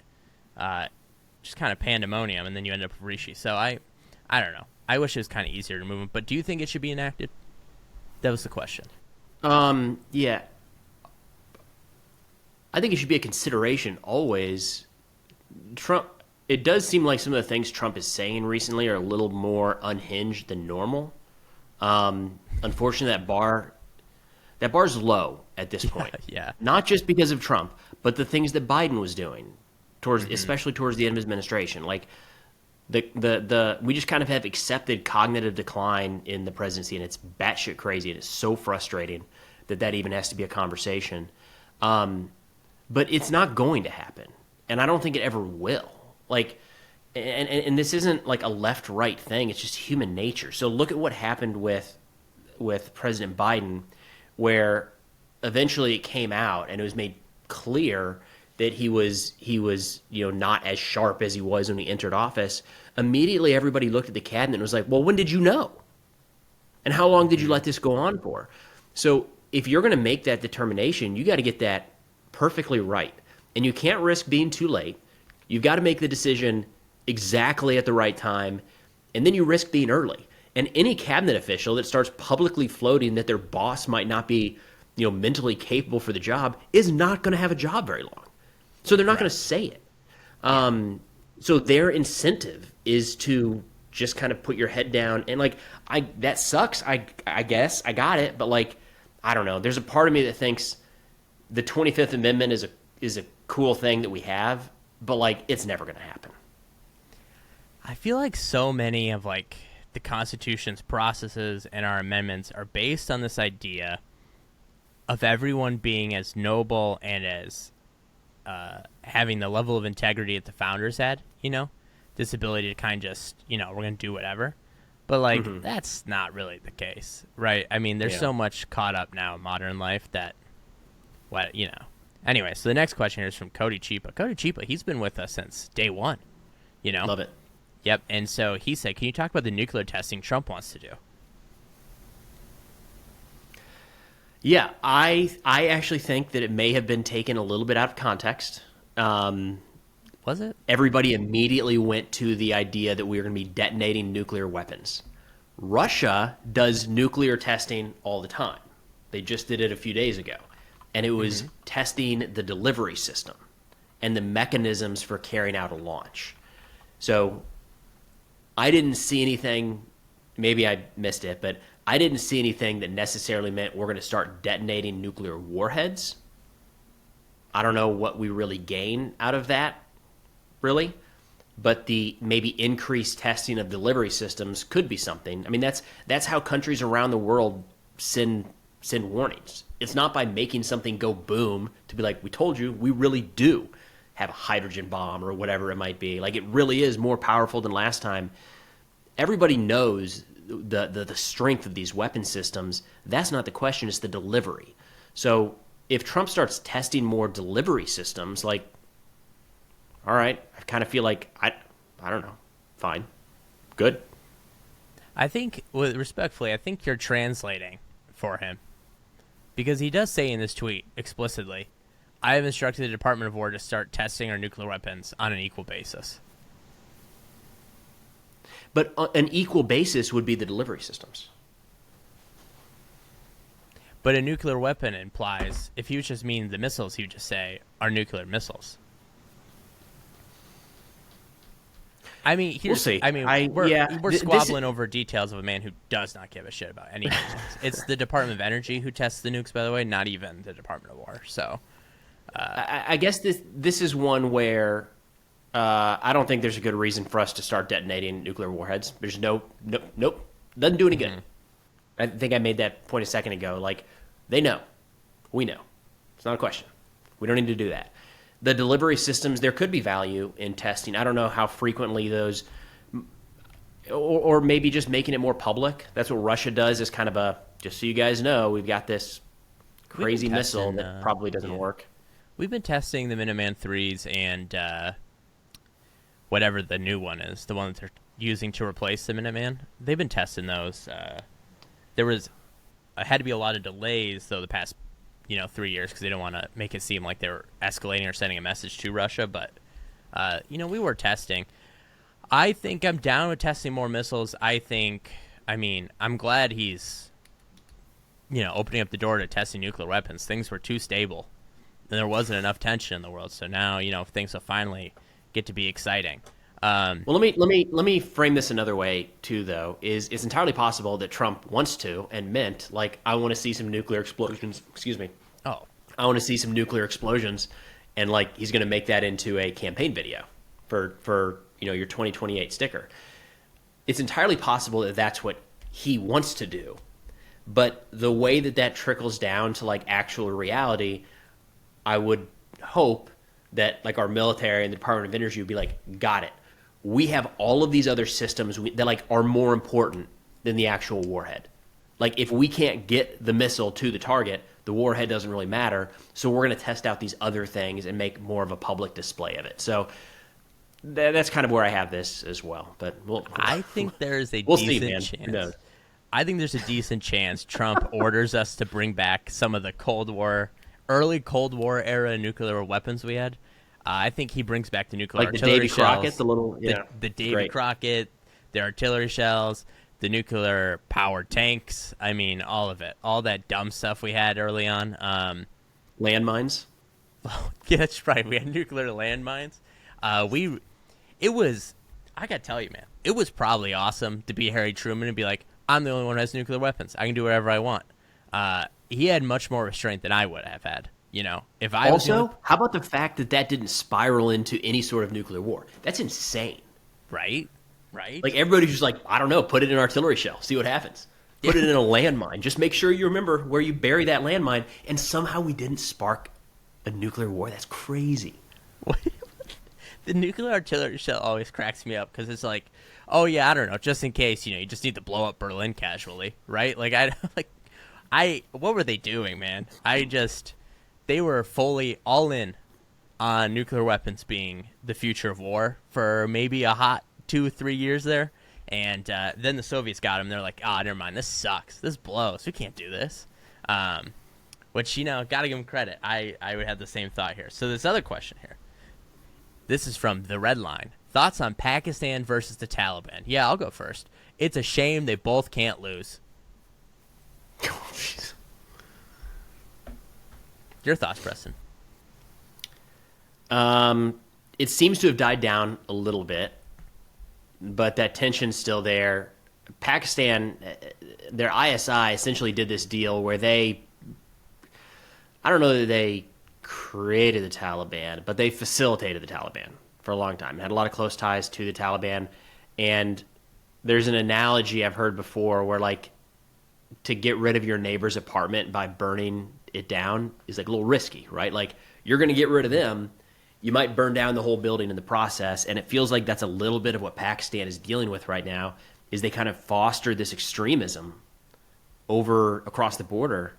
Just kind of pandemonium, and then you end up with Rishi. So I don't know. I wish it was kind of easier to move him. But do you think it should be enacted? That was the question. Yeah. I think it should be a consideration always. Trump. It does seem like some of the things Trump is saying recently are a little more unhinged than normal. Unfortunately, that bar's low at this point. Yeah. Not just because of Trump, but the things that Biden was doing especially towards the end of his administration. Like we just kind of have accepted cognitive decline in the presidency, and it's batshit crazy, and it's so frustrating that even has to be a conversation. But it's not going to happen, and I don't think it ever will. Like, and this isn't like a left-right thing. It's just human nature. So look at what happened with President Biden, where eventually it came out and it was made clear that he was not as sharp as he was when he entered office. Immediately, everybody looked at the cabinet and was like, "Well, when did you know? And how long did you let this go on for?" So if you're going to make that determination, you got to get that perfectly right, and you can't risk being too late. You've got to make the decision exactly at the right time, and then you risk being early. And any cabinet official that starts publicly floating that their boss might not be, mentally capable for the job is not going to have a job very long. So they're not going to say it. So their incentive is to just kind of put your head down and that sucks. I guess I got it, but I don't know. There's a part of me that thinks the 25th Amendment is a cool thing that we have. But it's never going to happen. I feel like so many of the Constitution's processes and our amendments are based on this idea of everyone being as noble and as having the level of integrity that the founders had. This ability to kind of just we're going to do whatever. But that's not really the case, right? I mean, there's so much caught up now in modern life that Anyway, so the next question here is from Cody Chipa. Cody Chipa, he's been with us since day one, Love it. Yep, and so he said, can you talk about the nuclear testing Trump wants to do? Yeah, I actually think that it may have been taken a little bit out of context. Was it? Everybody immediately went to the idea that we were going to be detonating nuclear weapons. Russia does nuclear testing all the time. They just did it a few days ago. And it was testing the delivery system and the mechanisms for carrying out a launch. So I didn't see anything, maybe I missed it, but I didn't see anything that necessarily meant we're going to start detonating nuclear warheads. I don't know what we really gain out of that, really. But the maybe increased testing of delivery systems could be something. I mean, that's how countries around the world send warnings. It's not by making something go boom to be like, we told you, we really do have a hydrogen bomb or whatever it might be. It really is more powerful than last time. Everybody knows the strength of these weapon systems. That's not the question, it's the delivery. So if Trump starts testing more delivery systems, all right, I kind of feel like, I don't know, fine, good. I think, respectfully, I think you're translating for him. Because he does say in this tweet explicitly, I have instructed the Department of War to start testing our nuclear weapons on an equal basis. But an equal basis would be the delivery systems. But a nuclear weapon implies, if he was just meaning the missiles, he would just say, our nuclear missiles. I mean, We'll see. I mean, we're This squabbling over details of a man who does not give a shit about any nations. It's the Department of Energy who tests the nukes, by the way, not even the Department of War. So, I guess this is one where I don't think there's a good reason for us to start detonating nuclear warheads. There's nope, doesn't do any good. I think I made that point a second ago. Like, they know, we know. It's not a question. We don't need to do that. The delivery systems, there could be value in testing. I don't know how frequently those, or maybe just making it more public. That's what Russia does, is kind of a, just so you guys know, we've got this crazy missile that probably doesn't work. We've been testing the Minuteman 3s and whatever the new one is, the one that they're using to replace the Minuteman. They've been testing those. There had to be a lot of delays, though, the past 3 years, because they don't want to make it seem like they were escalating or sending a message to Russia. But, we were testing. I think I'm down with testing more missiles. I'm glad he's, opening up the door to testing nuclear weapons. Things were too stable, and there wasn't enough tension in the world. So now, things will finally get to be exciting. Well, let me frame this another way too. Though, it's entirely possible that Trump wants to and meant, like, I want to see some nuclear explosions. Excuse me. Oh, I want to see some nuclear explosions, and like he's going to make that into a campaign video for your 2028 sticker. It's entirely possible that that's what he wants to do, but the way that trickles down to like actual reality, I would hope that like our military and the Department of Energy would be like, got it. We have all of these other systems that like are more important than the actual warhead. Like, if we can't get the missile to the target, the warhead doesn't really matter. So we're going to test out these other things and make more of a public display of it. So that's kind of where I have this as well. But I think there is a we'll decent see, man. chance. I think there's a decent chance Trump orders us to bring back some of the early Cold War era nuclear weapons we had. I think he brings back the nuclear artillery Davy shells. Crockett, the Davy Crockett, the artillery shells, the nuclear powered tanks. I mean, all of it. All that dumb stuff we had early on. Landmines. Yeah, that's right. We had nuclear landmines. I gotta tell you, man, it was probably awesome to be Harry Truman and be like, I'm the only one who has nuclear weapons. I can do whatever I want. He had much more restraint than I would have had. If I how about the fact that didn't spiral into any sort of nuclear war? That's insane. Right. Like, everybody's just like, I don't know, put it in an artillery shell, see what happens. Put it in a landmine. Just make sure you remember where you bury that landmine. And somehow we didn't spark a nuclear war. That's crazy. The nuclear artillery shell always cracks me up because it's like, oh yeah, I don't know, just in case, you just need to blow up Berlin casually, right? Like, what were they doing, man? They were fully all in on nuclear weapons being the future of war for maybe a hot 2-3 years there. And then the Soviets got them. They're like, never mind. This sucks. This blows. We can't do this. Which, got to give them credit. I would have the same thought here. So this other question here. This is from The Red Line. Thoughts on Pakistan versus the Taliban? Yeah, I'll go first. It's a shame they both can't lose. Oh, jeez. Your thoughts, Preston? It seems to have died down a little bit, but that tension's still there. Pakistan, their ISI essentially did this deal where I don't know that they created the Taliban, but they facilitated the Taliban for a long time. Had a lot of close ties to the Taliban, and there's an analogy I've heard before where, like, to get rid of your neighbor's apartment by burning it down is like a little risky, right? Like, you're going to get rid of them, you might burn down the whole building in the process, and it feels like that's a little bit of what Pakistan is dealing with right now. Is they kind of foster this extremism across the border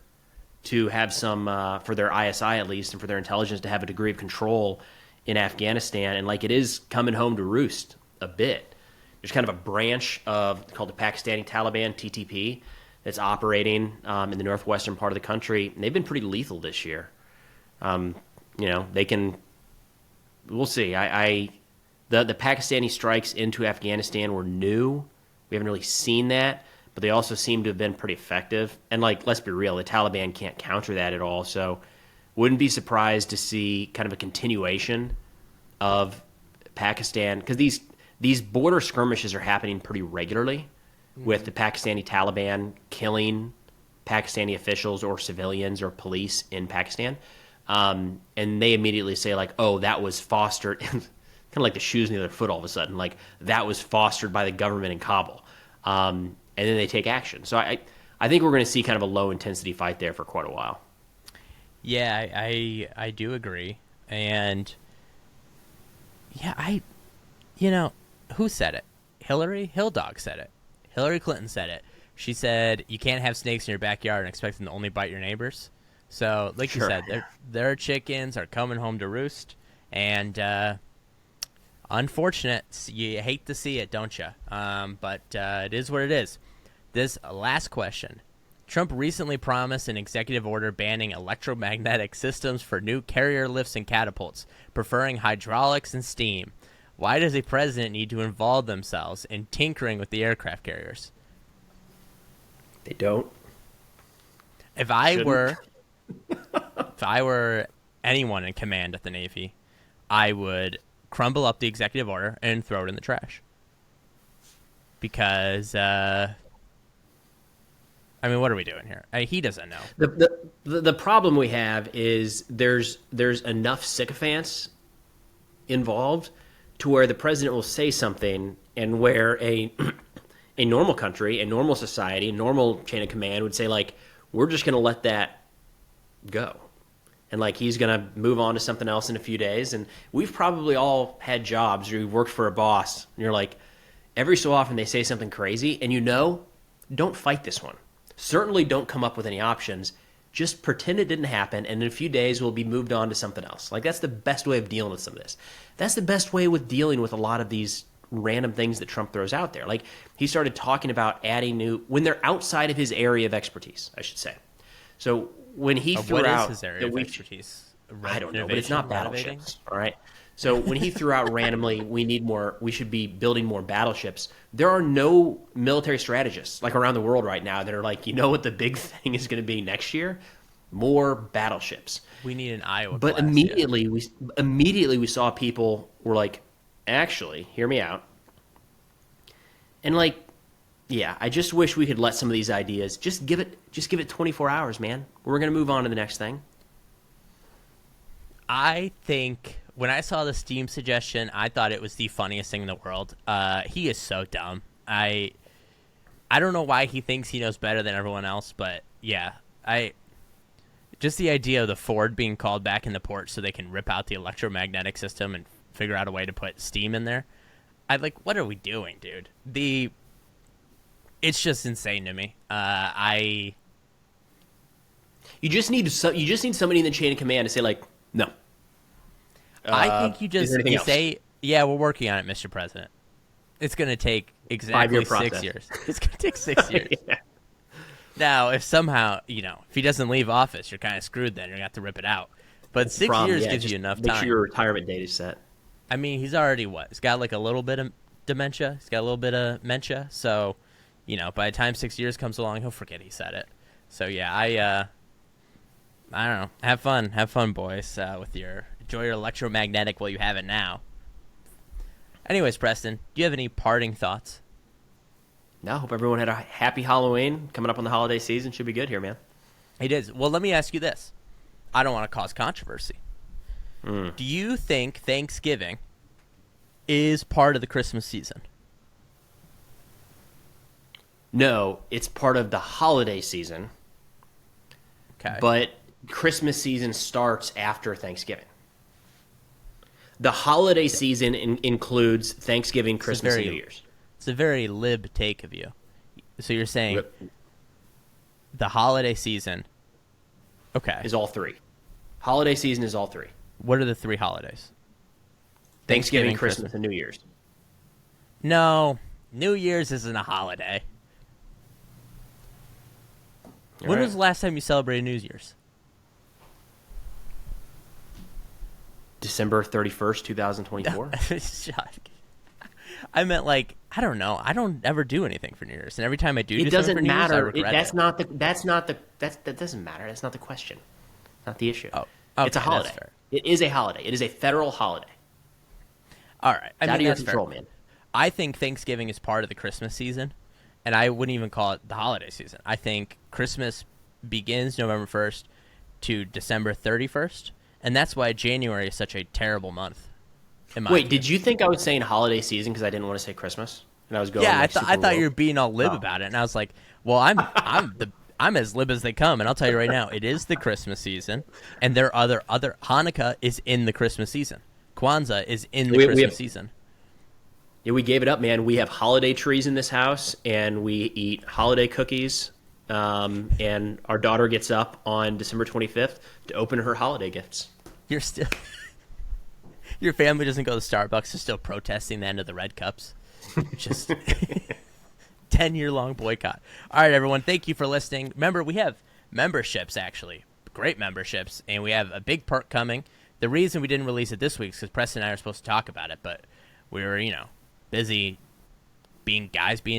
to have some for their ISI at least, and for their intelligence to have a degree of control in Afghanistan, and like, it is coming home to roost a bit. There's kind of a branch called the Pakistani Taliban, TTP, that's operating in the northwestern part of the country, and they've been pretty lethal this year. They can. We'll see. The Pakistani strikes into Afghanistan were new. We haven't really seen that, but they also seem to have been pretty effective. And, like, let's be real, the Taliban can't counter that at all. So, wouldn't be surprised to see kind of a continuation of Pakistan, because these border skirmishes are happening pretty regularly with the Pakistani Taliban killing Pakistani officials or civilians or police in Pakistan. And they immediately say, like, oh, that was fostered, kind of like the shoes near their foot all of a sudden, like, that was fostered by the government in Kabul. And then they take action. So I think we're going to see kind of a low-intensity fight there for quite a while. Yeah, I do agree. And, yeah, who said it? Hillary? Hilldog said it. Hillary Clinton said it. She said, you can't have snakes in your backyard and expect them to only bite your neighbors. So, like you said, their chickens are coming home to roost. And unfortunate. You hate to see it, don't you? But it is what it is. This last question. Trump recently promised an executive order banning electromagnetic systems for new carrier lifts and catapults, preferring hydraulics and steam. Why does a president need to involve themselves in tinkering with the aircraft carriers? They don't. If I were anyone in command at the Navy, I would crumble up the executive order and throw it in the trash. Because, I mean, what are we doing here? He doesn't know. The problem we have is there's enough sycophants involved to where the president will say something, and where a normal country, a normal society, a normal chain of command would say, like, we're just going to let that go. And, like, he's going to move on to something else in a few days. And we've probably all had jobs where you worked for a boss, and you're like, every so often they say something crazy, and don't fight this one. Certainly don't come up with any options. Just pretend it didn't happen, and in a few days we'll be moved on to something else. Like, that's the best way of dealing with some of this. That's the best way with dealing with a lot of these random things that Trump throws out there. Like, he started talking about adding new, when they're outside of his area of expertise, I should say. So when he threw out his area of expertise? I don't know, but it's not battleships. All right. So when he threw out randomly, we should be building more battleships. There are no military strategists like around the world right now that are like, you know what the big thing is going to be next year? More battleships. We need an Iowa But class, immediately we saw people were like, actually, hear me out. And, like, yeah, I just wish we could let some of these ideas just give it 24 hours, man. We're going to move on to the next thing. I think when I saw the Steam suggestion, I thought it was the funniest thing in the world. He is so dumb. I don't know why he thinks he knows better than everyone else, but yeah, just the idea of the Ford being called back in the port so they can rip out the electromagnetic system and figure out a way to put steam in there. What are we doing, dude? It's just insane to me. You just need somebody in the chain of command to say, like, no. I think you say, yeah, we're working on it, Mr. President. It's going to take exactly 6 years. It's going to take 6 years. Yeah. Now, if somehow, if he doesn't leave office, you're kind of screwed then. You're going to have to rip it out. But 6 years gives you enough time. Make sure your retirement date is set. I mean, he's already He's got like a little bit of dementia. He's got a little bit of mentia. So, by the time 6 years comes along, he'll forget he said it. So, yeah, I don't know. Have fun, boys, enjoy your electromagnetic while you have it now. Anyways, Preston, do you have any parting thoughts? No, hope everyone had a happy Halloween. Coming up on the holiday season. Should be good here, man. It is. Well, let me ask you this. I don't want to cause controversy. Do you think Thanksgiving is part of the Christmas season? No, it's part of the holiday season. Okay. But Christmas season starts after Thanksgiving. The holiday season includes Thanksgiving, Christmas, and New Year's. It's a very lib take of you. So you're saying the holiday season, okay, is all three. Holiday season is all three. What are the three holidays? Thanksgiving, Christmas, and New Year's. No, New Year's isn't a holiday. When was the last time you celebrated New Year's? December 31st, 2024. I meant I don't know. I don't ever do anything for New Year's, and every time I do, it doesn't matter. That doesn't matter. That's not the question. Not the issue. Oh, okay, it's a holiday. It is a holiday. It is a federal holiday. All right, It's out of your control, man. I think Thanksgiving is part of the Christmas season, and I wouldn't even call it the holiday season. I think Christmas begins November 1st to December 31st, and that's why January is such a terrible month. Wait, did you think I was saying holiday season because I didn't want to say Christmas? And I was going. Yeah, like, I thought you were woke? being all lib about it, and I was like, well, I'm as lib as they come, and I'll tell you right now, it is the Christmas season, and there are other Hanukkah is in the Christmas season. Kwanzaa is in the Christmas season. Yeah, we gave it up, man. We have holiday trees in this house, and we eat holiday cookies. And our daughter gets up on December 25th to open her holiday gifts. You're still your family doesn't go to Starbucks. They're still protesting the end of the red cups. Just 10-year-long boycott. All right, everyone. Thank you for listening. Remember, we have memberships, actually. Great memberships. And we have a big perk coming. The reason we didn't release it this week is because Preston and I are supposed to talk about it. But we were, busy being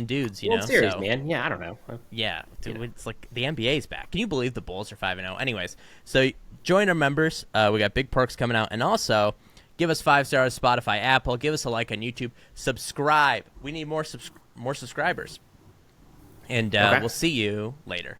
dudes, World Series, so, man. Yeah, I don't know. Yeah, dude, it's like the NBA's back. Can you believe the Bulls are 5-0? Anyways, so join our members. We got big perks coming out. And also, give us 5 stars, Spotify, Apple. Give us a like on YouTube. Subscribe. We need more subscribers. And Okay. We'll see you later.